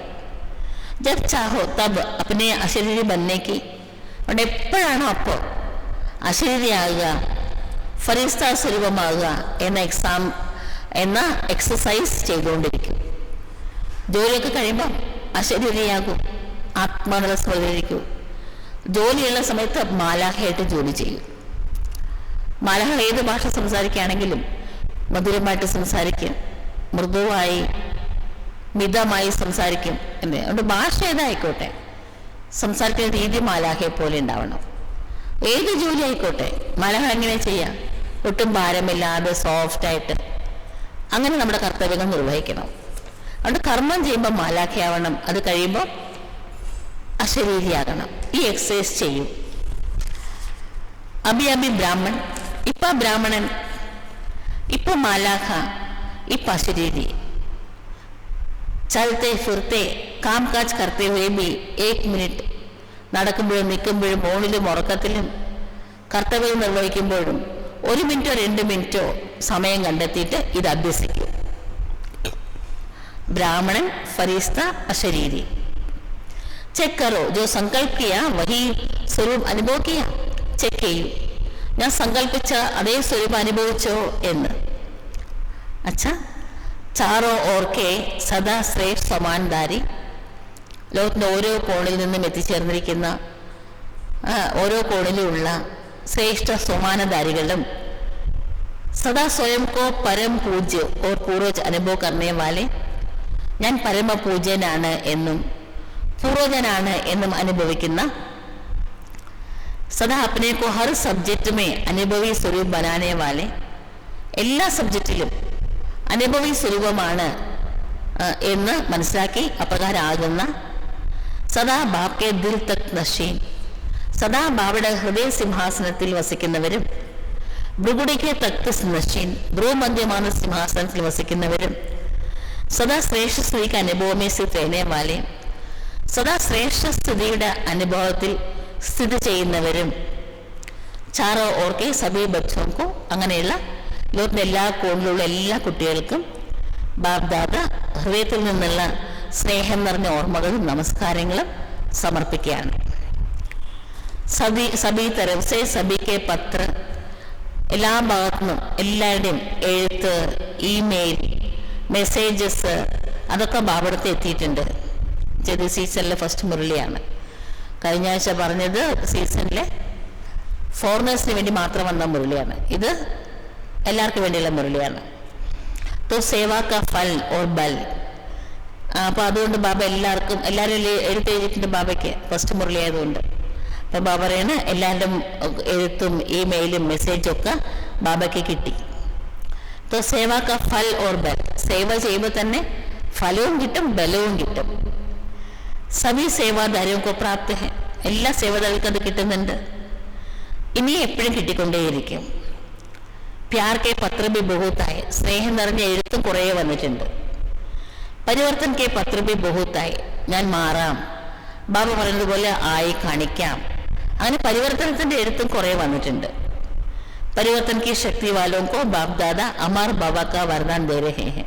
ജബ് ചാഹോ തബ് അപ്പനെ അശരീരി ബന്നേക്ക്, അവിടെ എപ്പോഴാണോ അപ്പോൾ അശരീരിയാകുക, ഫരിസ്ത സ്വരൂപമാകുക എന്ന എക്സസൈസ് ചെയ്തുകൊണ്ടിരിക്കും. ജോലിയൊക്കെ കഴിയുമ്പം അശരീരിയാകും, ആത്മാനുള്ള സ്മൃതിയിരിക്കും. ജോലിയുള്ള സമയത്ത് മാലാഹയായിട്ട് ജോലി ചെയ്യും. മാലാഹ ഏത് ഭാഷ സംസാരിക്കുകയാണെങ്കിലും മധുരമായിട്ട് സംസാരിക്കും, മൃദുവായി മിതമായി സംസാരിക്കും എന്ന്. അതുകൊണ്ട് ഭാഷ ഏതായിക്കോട്ടെ, സംസാരിക്കുന്ന രീതി മാലാഖയെ പോലെ ഉണ്ടാവണം. ഏത് ജോലി ആയിക്കോട്ടെ മാലാഖ എങ്ങനെ ചെയ്യാം, ഒട്ടും ഭാരമില്ലാതെ സോഫ്റ്റായിട്ട് അങ്ങനെ നമ്മുടെ കർത്തവ്യങ്ങൾ നിർവഹിക്കണം. അതുകൊണ്ട് കർമ്മം ചെയ്യുമ്പോൾ മാലാഖയാവണം, അത് കഴിയുമ്പോൾ അശരീരിയാകണം. ഈ എക്സസൈസ് ചെയ്യും. അഭി ബ്രാഹ്മൺ, ഇപ്പൊ ബ്രാഹ്മണൻ, ഇപ്പൊ മാലാഖ, ഇപ്പൊ അശരീരി. ചലത്തെ ഫിർത്തെ കാം കാജ് കർത്തെ ഹുए भी 1 മിനിറ്റ് നടക്കുമ്പോഴും നിൽക്കുമ്പോഴും ഫോണിലും ഉറക്കത്തിലും കർത്തവ്യം നിർവഹിക്കുമ്പോഴും 1 മിനിറ്റോ 2 മിനിറ്റോ സമയം കണ്ടെത്തിയിട്ട് ഇത് അഭ്യസിക്കും. ബ്രാഹ്മണൻ, ഫരിസ്ത, അശരീരി. ചെക്ക് കറോ, ജോ സങ്കൽപ് കിയ വഹി സ്വരൂപ് അനുഭവ് കിയ. ചെക്ക് ചെയ്യൂ, ഞാൻ സങ്കല്പിച്ച അതേ സ്വരൂപം അനുഭവിച്ചോ എന്ന്. അച്ഛാ, ചാറോ ഓർക്കെ സദാ ശ്രേഷ്ഠ സമാൻധാരി, ലോകത്തിൻ്റെ ഓരോ കോണിൽ നിന്നും എത്തിച്ചേർന്നിരിക്കുന്ന ഓരോ കോണിലുമുള്ള ശ്രേഷ്ഠ സമാനധാരികളും സദാ സ്വയം കോ പരം പൂജ്യ ഓർ പൂർവജ് അനുഭവ കർണേ വാലെ, ഞാൻ പരമപൂജ്യനാണ് എന്നും പൂർവജനാണ് എന്നും അനുഭവിക്കുന്ന, സദാ അപ്നെ കോ ഹർ സബ്ജക്റ്റ് മേ അനുഭവി സ്വരൂപ് ബനാനെ വാലെ, എല്ലാ സബ്ജക്റ്റിലും അനുഭവി സ്വരൂപമാണ് എന്ന് മനസ്സിലാക്കി അപ്രകാരം ആകുന്ന, സദാ ബാബ് കെ ദിൽ തക് നഷീൻ, സദാ ബാബയുടെ ഹൃദയ സിംഹാസനത്തിൽ വസിക്കുന്നവരും, ഭൃഗുടിക്ക് തക്ത് നഷീൻ, ഭ്രൂമധ്യமான സിംഹാസനത്തിൽ വസിക്കുന്നവരും, സദാ ശ്രേഷ്ഠ സ്ഥിതിക്ക് അനുഭവമേ സ്ഥിതേനെ വാലെ, സദാ ശ്രേഷ്ഠ സ്ഥിതിയുടെ അനുഭവത്തിൽ സ്ഥിതി ചെയ്യുന്നവരും, ചാറോ ഓർക്കെ സബി ബച്ചോക്കോ, അങ്ങനെയുള്ള ലോകത്തിന്റെ എല്ലാ കോണിലുള്ള എല്ലാ കുട്ടികൾക്കും ബാബ് ദാദ ഹൃദയത്തിൽ നിന്നുള്ള സ്നേഹം നിറഞ്ഞ ഓർമ്മകളും നമസ്കാരങ്ങളും സമർപ്പിക്കുകയാണ്. സബി തരഫ്സെ സബിക്കെ പത്ര, എല്ലാ ഭാഗത്തുനിന്നും എല്ലാവരുടെയും എഴുത്ത്, ഇമെയിൽ, മെസ്സേജസ് അതൊക്കെ ബാബടുത്ത് എത്തിയിട്ടുണ്ട്. ഇത് സീസണിലെ ഫസ്റ്റ് മുരളിയാണ്. കഴിഞ്ഞ ആഴ്ച പറഞ്ഞത് സീസണിലെ ഫോറിനേഴ്സിന് വേണ്ടി മാത്രം വന്ന മുരളിയാണ്. ഇത് എല്ലാവർക്കും വേണ്ടിയുള്ള മുരളിയാണ്. തോ സേവാ കാ ഫൽ ഓർ ബൽ. അപ്പോൾ അതുകൊണ്ട് ബാബ എല്ലാവരും എഴുത്തെഴുതിയിട്ടുണ്ട് ബാബയ്ക്ക് ഫസ്റ്റ് മുരളി ആയതുകൊണ്ട്. അപ്പം ബാബ പറയാണ് എല്ലാവരുടെയും എഴുത്തും ഇമെയിലും മെസ്സേജും ഒക്കെ ബാബയ്ക്ക് കിട്ടി. തോ സേവാ കാ ഫൽ ഓർ ബൽ, സേവ ചെയ്യുമ്പോൾ തന്നെ ഫലവും കിട്ടും ബലവും കിട്ടും. സബി സേവാധാരികൾക്ക് പ്രാപ്തി, എല്ലാ സേവാധാരികൾക്കും അത് കിട്ടുന്നുണ്ട്, ഇനി എപ്പോഴും കിട്ടിക്കൊണ്ടേയിരിക്കും. പ്യാർ കെ പത്ര ബി ബഹുത്തായി, സ്നേഹം നിറഞ്ഞ എഴുത്തും കുറേ വന്നിട്ടുണ്ട്. പരിവർത്തൻ കെ പത്ര ബി ബഹുത്തായി, ഞാൻ മാറാം, ബാബ പറയുന്നത് പോലെ ആയി കാണിക്കാം. അങ്ങനെ പരിവർത്തനത്തിന്റെ എഴുത്തും കുറേ വന്നിട്ടുണ്ട്. പരിവർത്തൻ കി ശക്തി വാലോങ്കോ ബാബ് ദാദ അമർ ബാബ കാ വരദാൻ ദേ രഹേ ഹെ.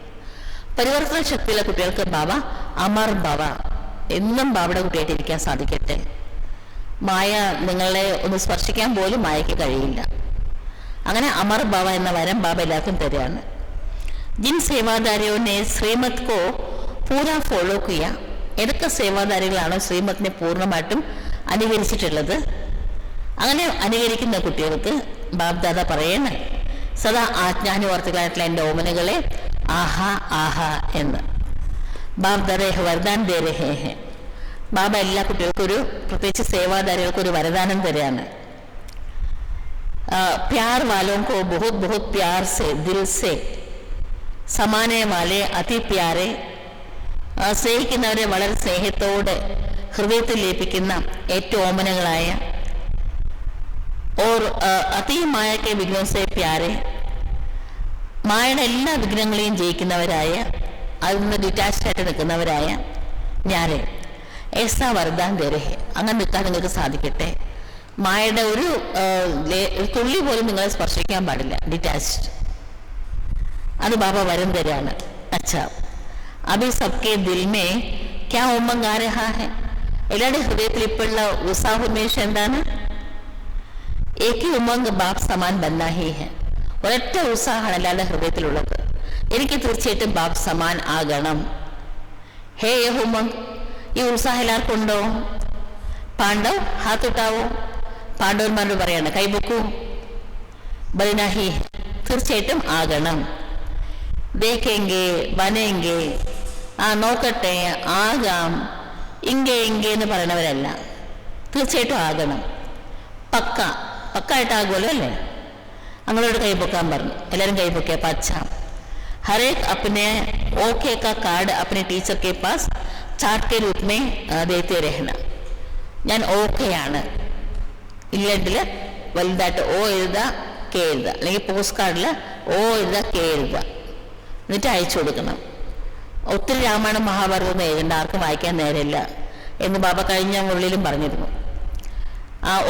പരിവർത്തന ശക്തിയുള്ള കുട്ടികൾക്ക് ബാബ അമർ ബാബ, എന്നും ബാബയുടെ കുട്ടിയായിട്ടിരിക്കാൻ സാധിക്കട്ടെ. മായ നിങ്ങളെ ഒന്ന് സ്പർശിക്കാൻ പോലും മായയ്ക്ക് കഴിയില്ല. അങ്ങനെ അമർ ബാബ എന്ന വരം ബാബ എല്ലാവർക്കും തരികയാണ്. ജിൻ സേവാധാരിയോനെ ശ്രീമത് കോ പൂര ഫോളോ കിയ, ഏതൊക്കെ സേവാധാരികളാണോ ശ്രീമത്തിനെ പൂർണ്ണമായിട്ടും അനുകരിച്ചിട്ടുള്ളത്, അങ്ങനെ അനുകരിക്കുന്ന കുട്ടികൾക്ക് ബാബ് ദാദ പറയണേ, സദാ ആജ്ഞാനുവർത്തികളായിട്ടുള്ള എൻ്റെ ഓമനകളെ ആഹാ ആഹാ എന്ന്. ബാബ് ദാദ വരദാൻ ദേ രഹേ ഹെ. ബാബ എല്ലാ കുട്ടികൾക്കും ഒരു, പ്രത്യേകിച്ച് സേവാധാരികൾക്ക് ഒരു വരദാനം തരികയാണ്. प्यार वालों को बहुत बहुत प्यार से दिल से സമാനെ വാലെ അതി പ്യാരെ, സ്നേഹിക്കുന്നവരെ വളരെ സ്നേഹത്തോടെ ഹൃദയത്തിൽ ലയിപ്പിക്കുന്ന ഏറ്റവും ഓമനകളായ, ഓർ അതി മായക്കെ വിഘ്നോസെ പ്യാരെ, മായയുടെ എല്ലാ വിഘ്നങ്ങളെയും ജയിക്കുന്നവരായ, അതിൽ നിന്ന് ഡിറ്റാച്ച്ഡ് ആയിട്ട് നിൽക്കുന്നവരായ ഞാരെ ഏസാ വരദാൻ ദരഹെ, അങ്ങനെ നിൽക്കാൻ നിങ്ങൾക്ക് സാധിക്കട്ടെ. മായയുടെ ഒരു തുള്ളി പോലും നിങ്ങളെ സ്പർശിക്കാൻ പാടില്ല, ഡിറ്റാച്ച്ഡ്. അത് ബാബ വരം തരാണ്. അച്ഛാ, അഭി സബ്കെ ദിൽ മേ ക്യാ ഉമംഗ് ആ രഹാ ഹെ, എല്ലാവരുടെ ഹൃദയത്തിൽ ഇപ്പോഴുള്ള ഉത്സാഹോന്മേഷം എന്താണ്? ഏക് ഉമംഗ് ബാബ് സമാൻ ബന്നാ ഹി ഹെ. ഒരൊറ്റ ഉത്സാഹമാണ് എല്ലാവരുടെ ഹൃദയത്തിലുള്ളത്, എനിക്ക് തീർച്ചയായിട്ടും ബാബ് സമാൻ ആകണം. ഹേ യഹ് ഉമംഗ്, ഈ ഉത്സാഹം എല്ലാവർക്കും ഉണ്ടോ? പാണ്ഡവ് ഹാത്തുട്ടാവോ, പാണ്ഡവന്മാരോട് പറയാണ് കൈപൊക്കൂ. ബലിനാഹി, തീർച്ചയായിട്ടും ആകണം. ദേഖെങ്കെ ബനെങ്കെ, നോക്കട്ടെ, ആകാം, ഇங்கே എന്ന് പറയണവരല്ല. തീർച്ചയായിട്ടും ആകണം. പക്കായിട്ടാകുമല്ലോ അല്ലേ? നമ്മളോട് കൈ പൊക്കാൻ പറഞ്ഞു. എല്ലാവരും കൈ പൊക്കിയ പച്ച. हरेक अपने ओके का कार्ड अपने टीचर के पास चार्ट के रूप में देते रहना. ഞാൻ ഓക്കെയാണ്, ഇല്ലെങ്കിൽ വലുതായിട്ട് ഓ എഴുതുക, കെ എഴുതുക, അല്ലെങ്കിൽ പോസ്റ്റ് കാർഡിൽ ഓ എഴുതുക, കെ എഴുതുക, എന്നിട്ട് അയച്ചു കൊടുക്കണം. ഒത്തിരി രാമായണം മഹാഭാരതം എഴുതേണ്ട, ആർക്കും വായിക്കാൻ നേരമില്ല എന്ന് ബാബ കഴിഞ്ഞ മുള്ളിലും പറഞ്ഞിരുന്നു.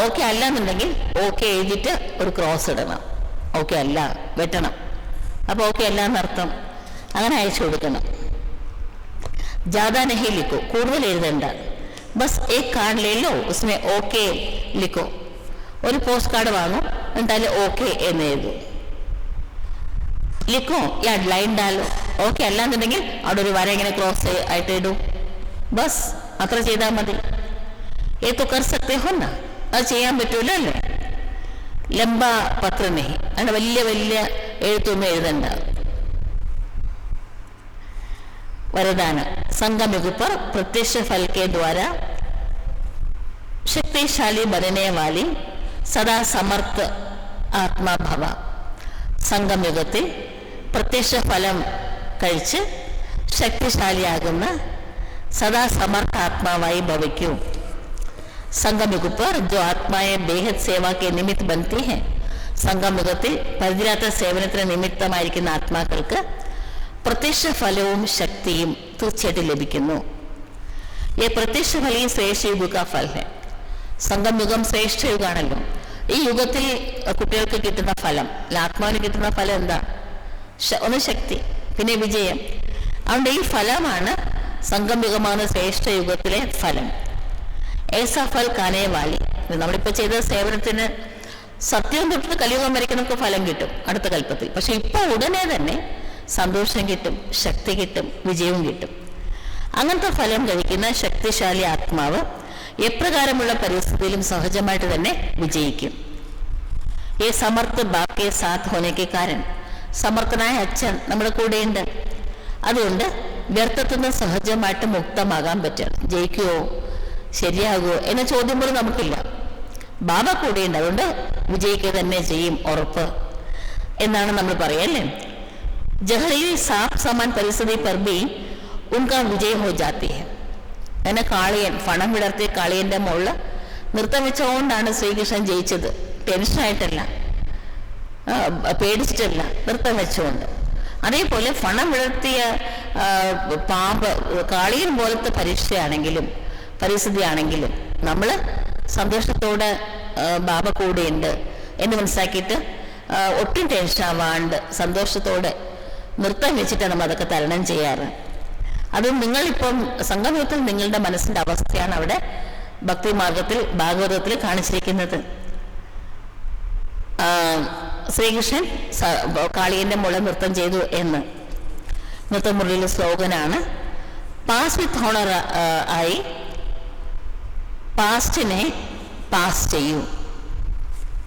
ഓക്കെ അല്ല എന്നുണ്ടെങ്കിൽ ഓക്കെ എഴുതിയിട്ട് ഒരു ക്രോസ് ഇടണം. ഓക്കെ അല്ല വെട്ടണം. അപ്പോൾ ഓക്കെ അല്ല എന്നർത്ഥം. അങ്ങനെ അയച്ചു കൊടുക്കണം. ജാദാ നഹി ലിഖോ, കൂടുതൽ എഴുതണ്ട. ബസ് ഏക് കാർഡ് ലേലോ, ഉസ്മേ ഓക്കെ ലിഖോ. ഒരു പോസ്റ്റ് കാർഡ് വാങ്ങും, എന്നിട്ട് ഓക്കെ എന്ന് എഴുതും. ലിഖോ യാ ലൈൻ ഡാലോ. ഓക്കെ അല്ല എന്നുണ്ടെങ്കിൽ അവിടെ ഒരു വര ഇങ്ങനെ ക്രോസ് ആയിട്ട് ഇടും. ബസ് അത്ര ചെയ്താൽ മതി. ഏതോ കർ സക്തേ ഹോ നാ, അത് ചെയ്യാൻ പറ്റൂല അല്ലേ? ലംബ പത്ര നഹി, അങ്ങനെ വലിയ വലിയ എഴുത്തൊന്നും എഴുതണ്ട. वरदान संगम युग पर प्रत्यक्ष फल के द्वारा शक्तिशाली बनने वाली सदा समर्थ आत्मा भव. സംഗം യുഗത്തിൽ പ്രത്യക്ഷ ഫലം കഴിച്ച് ശക്തിശാലിയാകുന്ന സദാ സമർത്ഥ ആത്മാവായി ഭവിക്കൂ. संगम युग पर जो आत्माएं बेहद सेवा के निमित्त बनती हैं, സംഗം യുഗത്തിൽ പരിധിരാത്ത സേവനത്തിന് നിമിത്തമായിരിക്കുന്ന ആത്മാക്കൾക്ക് പ്രത്യക്ഷ ഫലവും ശക്തിയും തീർച്ചയായിട്ടും ലഭിക്കുന്നു. ഈ പ്രത്യക്ഷ ഫലം ഈ ശ്രേഷ്ഠ യുഗ കാ ഫൽ ഹെ. സംഗം യുഗം ശ്രേഷ്ഠ യുഗാണല്ലോ. ഈ യുഗത്തിൽ കുട്ടികൾക്ക് കിട്ടുന്ന ഫലം, ആത്മാവിന് കിട്ടുന്ന ഫലം എന്താ? ഒന്ന് ശക്തി, പിന്നെ വിജയം. അതുകൊണ്ട് ഈ ഫലമാണ് സംഗം യുഗമാണ് ശ്രേഷ്ഠ യുഗത്തിലെ ഫലം. ഏസാ ഫൽ കാനേ വാലി. നമ്മളിപ്പോൾ ചെയ്ത സേവനത്തിന് സത്യം തൊട്ട് കലിയുഗം വരയ്ക്ക് നമുക്ക് ഫലം കിട്ടും അടുത്ത കൽപ്പത്തിൽ. പക്ഷെ ഇപ്പോൾ ഉടനെ തന്നെ സന്തോഷം കിട്ടും, ശക്തി കിട്ടും, വിജയവും കിട്ടും. അങ്ങനത്തെ ഫലം കഴിക്കുന്ന ശക്തിശാലി ആത്മാവ് എപ്രകാരമുള്ള പരിസ്ഥിതിയിലും സഹജമായിട്ട് തന്നെ വിജയിക്കും. ഈ സമർത്ഥ ബാക്കി സാത്ത് ഹോനയ്ക്ക് കാരണം, സമർത്ഥനായ അച്ഛൻ നമ്മുടെ കൂടെയുണ്ട്. അതുകൊണ്ട് വ്യർത്ഥത്തിൽ നിന്ന് സഹജമായിട്ട് മുക്തമാകാൻ പറ്റും. ജയിക്കുമോ, ശരിയാകുമോ എന്ന ചോദ്യം പോലും നമുക്കില്ല. ബാബ കൂടെയുണ്ട്, അതുകൊണ്ട് വിജയിക്കുക തന്നെ ചെയ്യും, ഉറപ്പ് എന്നാണ് നമ്മൾ പറയല്ലേ. ജഹരീ സാഫ് സമാൻ പരിസ്ഥിതി पर भी उनका विजय हो जाती है. അങ്ങനെ കാളിയൻ, പണം വിടർത്തിയ കാളിയന്റെ മുകളിൽ നൃത്തം വെച്ചുകൊണ്ടാണ് ശ്രീകൃഷ്ണൻ ജയിച്ചത്. ടെൻഷനായിട്ടല്ല, പേടിച്ചിട്ടല്ല, നൃത്തം വെച്ചുകൊണ്ട്. അതേപോലെ പണം വിടർത്തിയ പാമ്പ്, കാളിയൻ പോലത്തെ പരീക്ഷയാണെങ്കിലും പരിസ്ഥിതി ആണെങ്കിലും നമ്മൾ സന്തോഷത്തോടെ ബാബ കൂടെയുണ്ട് എന്ന് മനസ്സിലാക്കിയിട്ട് ഒട്ടും ടെൻഷൻ ആവാണ്ട് സന്തോഷത്തോടെ നൃത്തം വെച്ചിട്ടാണ് നമ്മൾ അതൊക്കെ തരണം ചെയ്യാറ്. അത് നിങ്ങളിപ്പം സംഗമത്തിൽ നിങ്ങളുടെ മനസ്സിന്റെ അവസ്ഥയാണ് അവിടെ ഭക്തിമാർഗത്തിൽ ഭാഗവതത്തിൽ കാണിച്ചിരിക്കുന്നത്. ശ്രീകൃഷ്ണൻ കാളിയന്റെ മുള നൃത്തം ചെയ്തു എന്ന് നൃത്തമുരളിയിലെ സ്ലോഗനാണ്. പാസ് വിത്ത് ഹോണർ ആയി പാസ്റ്റിനെ പാസ് ചെയ്യൂ,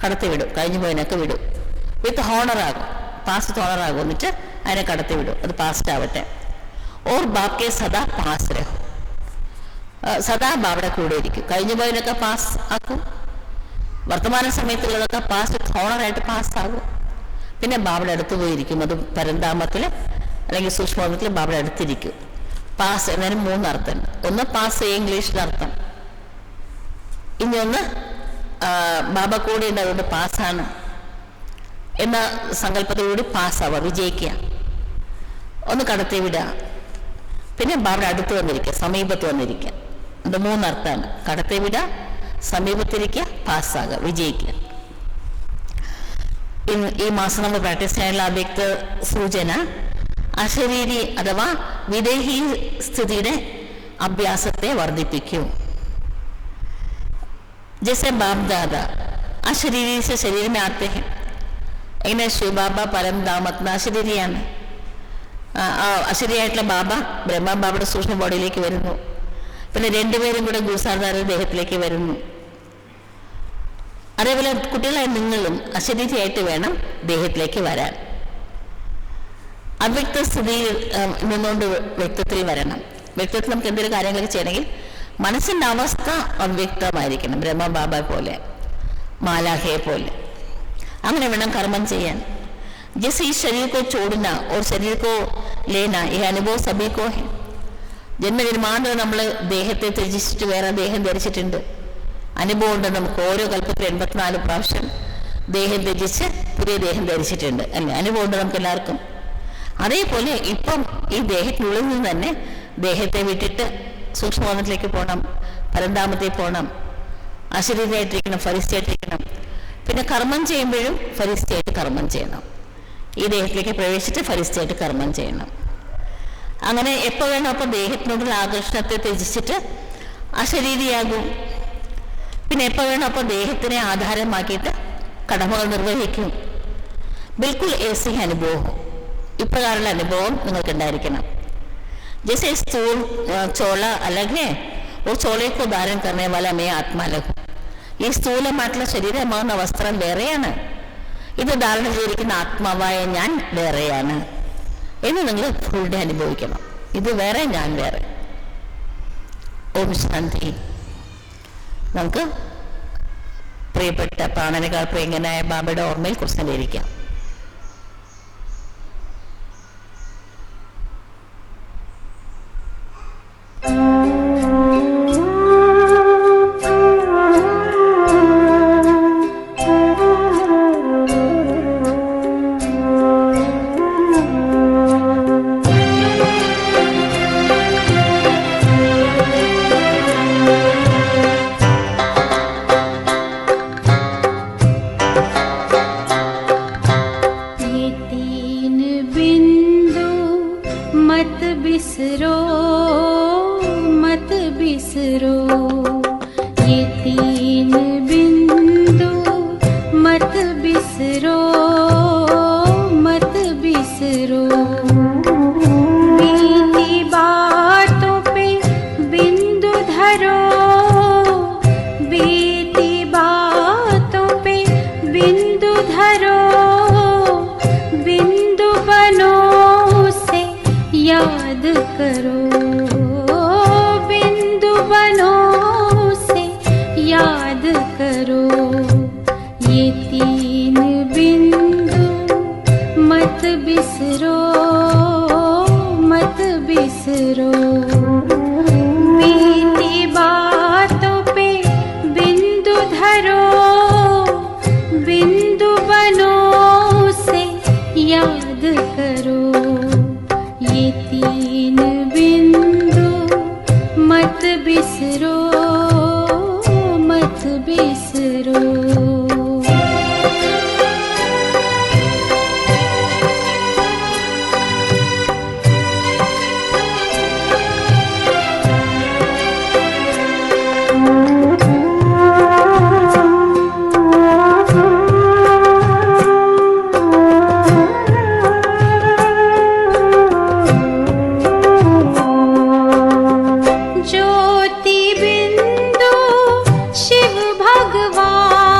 കടത്തി വിടും, കഴിഞ്ഞു പോയതിനൊക്കെ വിടും. വിത്ത് ഹോണർ ആകും, പാസ് വിത്ത് ഹോണർ ആകും, എന്നിട്ട് അതിനെ കടത്തി വിടും, അത് പാസ്റ്റ് ആവട്ടെ. ഓർ ബാപ്കെ സദാ പാസ് രഹോ, സദാ ബാബയുടെ കൂടെ ഇരിക്കും. കഴിഞ്ഞു പോയതിനൊക്കെ പാസ് ആക്കും, വർത്തമാന സമയത്തുള്ളതൊക്കെ പാസ് വിത്ത് ഹോണറായിട്ട് പാസ്സാകും. പിന്നെ ബാബയുടെ അടുത്ത് പോയിരിക്കും. അത് പരന്താമത്തിൽ അല്ലെങ്കിൽ സൂക്ഷ്മത്തിൽ ബാബയുടെ അടുത്തിരിക്കും. പാസ് എന്നതിന് 3 അർത്ഥമുണ്ട്. ഒന്ന് പാസ് ഇംഗ്ലീഷിൻ്റെ അർത്ഥം, ഇനി ഒന്ന് ബാബ കൂടെ ഉണ്ട്, അതുകൊണ്ട് പാസ്സാണ് എന്ന സങ്കല്പത്തോടുകൂടി പാസ്സാവുക, വിജയിക്കുക. ഒന്ന് കടത്തി വിടുക, പിന്നെ ബാബയുടെ അടുത്ത് വന്നിരിക്കുക, സമീപത്ത് വന്നിരിക്കുക. ഇത് 3 അർത്ഥമാണ്. കടത്തി വിടുക, സമീപത്തിരിക്കുക, പാസ്സാകുക, വിജയിക്കുക. ഈ മാസം നമ്മൾ പ്രാക്ടീസ് ചെയ്യാനുള്ള അവ്യക്ത സൂചന അശരീരി അഥവാ വിദേഹി സ്ഥിതിയുടെ അഭ്യാസത്തെ വർദ്ധിപ്പിക്കൂ. जैसे बाप दादा अशरीरी से शरीर में आते हैं, എങ്ങനെ ശിവബാബ പരംധാമത്ന അശരീരിയാണ്. അശരീരിയായിട്ടുള്ള ബാബ ബ്രഹ്മബാബയുടെ സൂക്ഷ്മ ബോഡിയിലേക്ക് വരുന്നു. പിന്നെ 2 പേരും കൂടെ ഗുരുസാധാരണ ദേഹത്തിലേക്ക് വരുന്നു. അതേപോലെ കുട്ടികളായ നിങ്ങളും അശരീരിയായിട്ട് വേണം ദേഹത്തിലേക്ക് വരാൻ. അവ്യക്ത സ്ഥിതിയിൽ നിന്നുകൊണ്ട് വ്യക്തത്തിൽ വരണം. വ്യക്തത്തിൽ നമുക്ക് എന്തെങ്കിലും കാര്യങ്ങളൊക്കെ ചെയ്യണമെങ്കിൽ മനസ്സിൻ്റെ അവസ്ഥ അവ്യക്തമായിരിക്കണം. ബ്രഹ്മബാബ പോലെ, മാലാഖയെ പോലെ അങ്ങനെ വേണം കർമ്മം ചെയ്യാൻ. जैसे इस शरीर को छोड़ना और शरीर को लेना, यह अनुभव सभी को है. ജന്മജന്മാന്തരം നമ്മൾ ദേഹത്തെ ത്യജിച്ചിട്ട് വേറെ ദേഹം ധരിച്ചിട്ടുണ്ട്. അനുഭവം ഉണ്ട് നമുക്ക്. ഓരോ കൽപ്പത്തിൽ 84 പ്രാവശ്യം ദേഹം ത്യജിച്ച് പുതിയ ദേഹം ധരിച്ചിട്ടുണ്ട് അല്ലേ? അനുഭവം ഉണ്ട് നമുക്ക് എല്ലാവർക്കും. അതേപോലെ ഇപ്പം ഈ ദേഹത്തിനുള്ളിൽ നിന്ന് തന്നെ ദേഹത്തെ വിട്ടിട്ട് സൂക്ഷ്മബോധത്തിലേക്ക് പോകണം, പരന്താമത്തേക്ക് പോകണം, അശരീരമായിട്ടിരിക്കണം, ഫരിസ്തയായിട്ടിരിക്കണം. പിന്നെ കർമ്മം ചെയ്യുമ്പോഴും ഫരിസ്തയായിട്ട് കർമ്മം ചെയ്യണം. ഈ ദേഹത്തിലേക്ക് പ്രവേശിച്ചിട്ട് ഫരിസ്തയായിട്ട് കർമ്മം ചെയ്യണം. അങ്ങനെ എപ്പോൾ വേണം അപ്പോൾ ദേഹത്തിനോടുള്ള ആകർഷണത്തെ ത്യജിച്ചിട്ട് അശരീരിയാകും. പിന്നെ എപ്പോൾ വേണം അപ്പോൾ ദേഹത്തിനെ ആധാരമാക്കിയിട്ട് കടമകൾ നിർവഹിക്കും. ബിൽക്കുൽ ഏസി അനുഭവം, ഇപ്രകാരമുള്ള അനുഭവം നിങ്ങൾക്കുണ്ടായിരിക്കണം. जैसे स्थूल चोला अलग है और चोले को धारण करने वाला मैं आत्मा अलग हूँ. ഈ സ്ഥൂലമായിട്ടുള്ള ശരീരമാകുന്ന വസ്ത്രം വേറെയാണ്, ഇത് ധാരണ ചെയ്തിരിക്കുന്ന ആത്മാവായ ഞാൻ വേറെയാണ് എന്ന് നിങ്ങൾ ഫുൾ ഡേ അനുഭവിക്കണം. ഇത് വേറെ, ഞാൻ വേറെ. ഓം ശാന്തി. നമുക്ക് പ്രിയപ്പെട്ട പ്രാണനേക്കാൾ പ്രിയങ്കനായ ബാബയുടെ ഓർമ്മയിൽ കുറച്ച് നേരം ഇരിക്കാം. ज्योति बिंदु शिव भगवान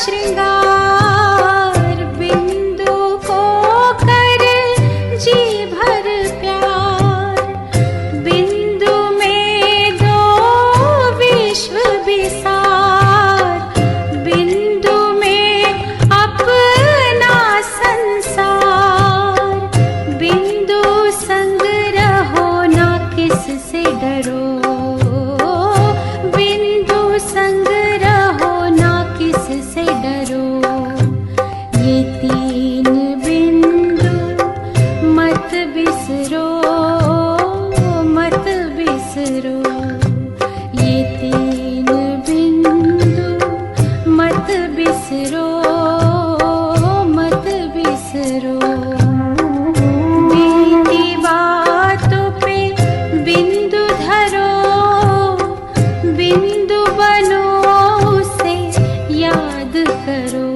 श्रृंगार, बिंदु को कर जी भर प्यार। बिंदु में दो विश्व विसार, बिंदु में अपना संसार। बिंदु संग रहो ना किससे डरो, बिंदु संग रहो ना किससे डरो। ये तीन बिंदु मत बिसरो, मत बिसरो। ये तीन बिंदु मत बिसरो, मत बिसरो। बीती बातों पे बिंदु धरो, बिंदु बनो उसे याद करो।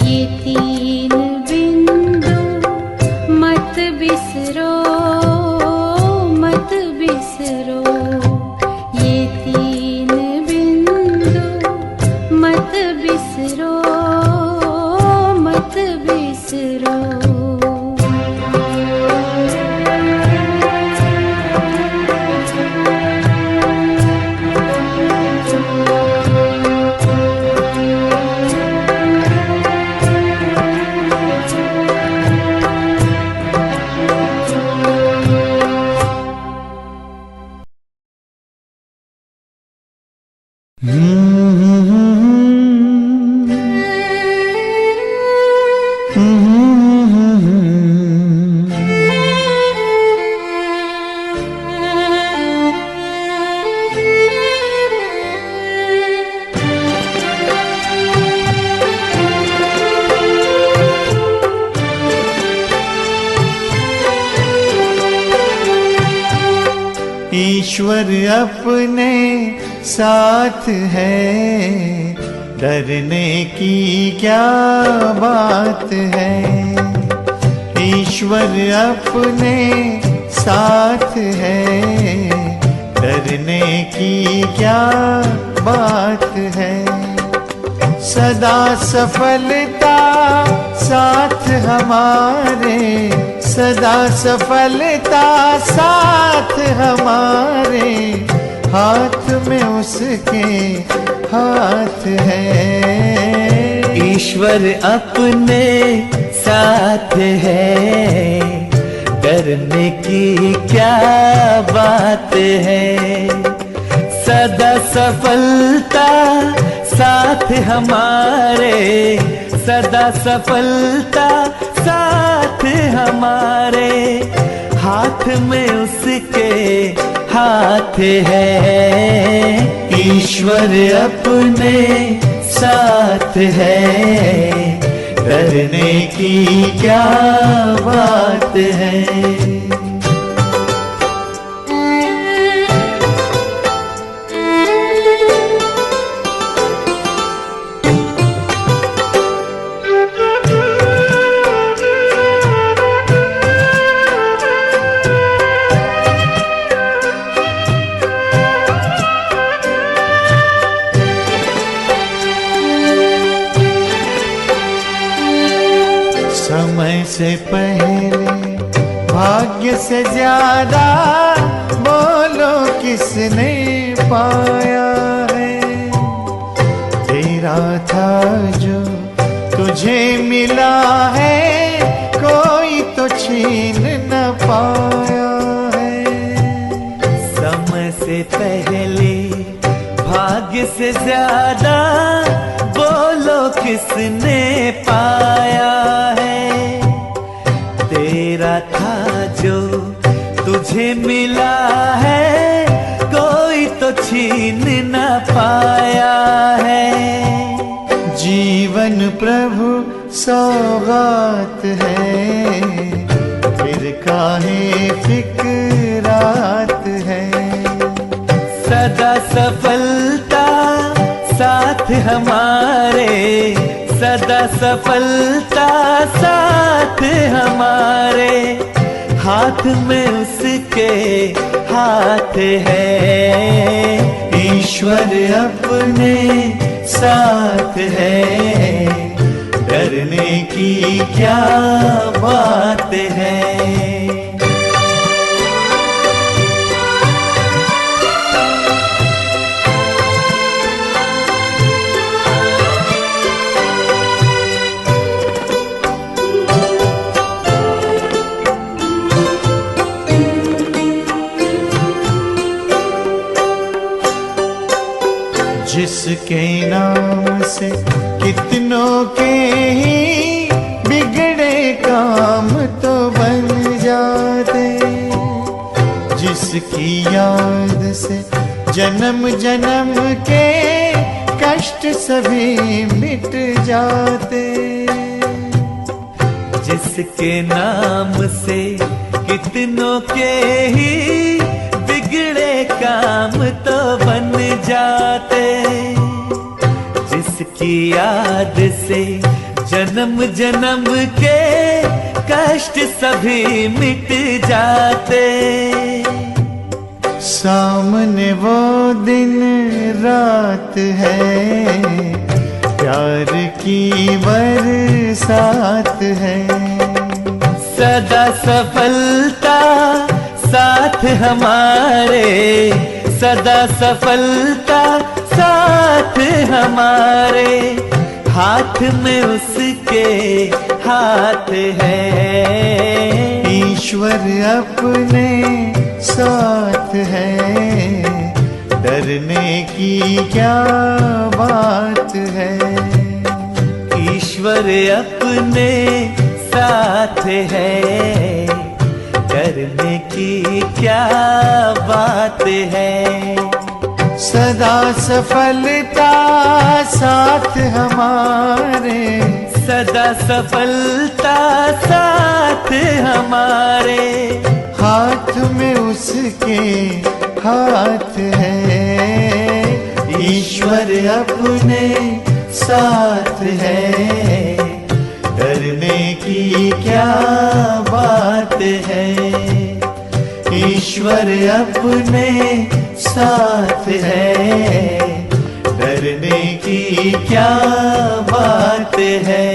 ये तीन बिंदु मत बिसरो, मत बिसरो। ये तीन बिंदु मत बिसरो, मत बिसरो। ईश्वर अपने साथ है, डरने की क्या बात है। ईश्वर अपने साथ है, डरने की क्या बात है। सदा सफलता साथ हमारे, सदा सफलता साथ हमारे। हाथ में उसके हाथ है। ईश्वर अपने साथ है, डरने की क्या बात है। सदा सफलता साथ हमारे, सदा सफलता साथ हमारे। हाथ में उसके हाथ है। ईश्वर अपने साथ है, डरने की क्या बात है। समय से पहले भाग्य से ज्यादा बोलो किसने पाया है। तेरा था जो तुझे मिला है, कोई तो छीन न पाया है। समय से पहले भाग्य से ज्यादा बोलो किसने पाया है। तेरा था जो तुझे मिला है, कोई तो छीन न पाया है। जीवन प्रभु सौगात है, फिर काहे फिक्रात है। सदा सफलता साथ हमारे, सदा सफलता साथ हमारे। हाथ में उसके हाथ है। ईश्वर अपने साथ है, डरने की क्या बात है। जिसके नाम से कितनों के ही बिगड़े काम तो बन जाते, जिसकी याद से जन्म जन्म के कष्ट सभी मिट जाते। जिसके नाम से कितनों के ही बिगड़े काम तो बन जाते, जिसकी याद से जन्म जन्म के कष्ट सभी मिट जाते। सामने वो दिन रात है, प्यार की बरसात है। सदा सफलता साथ हमारे, सदा सफलता साथ हमारे। हाथ में उसके हाथ है, ईश्वर अपने साथ है, डरने की क्या बात है। ईश्वर अपने साथ है, डरने की क्या बात है। सदा सफलता साथ हमारे, सदा सफलता साथ हमारे। हाथ में उसके हाथ है, ईश्वर अपने साथ है, डरने की क्या बात है। ईश्वर अपने साथ है, डरने की क्या बात है।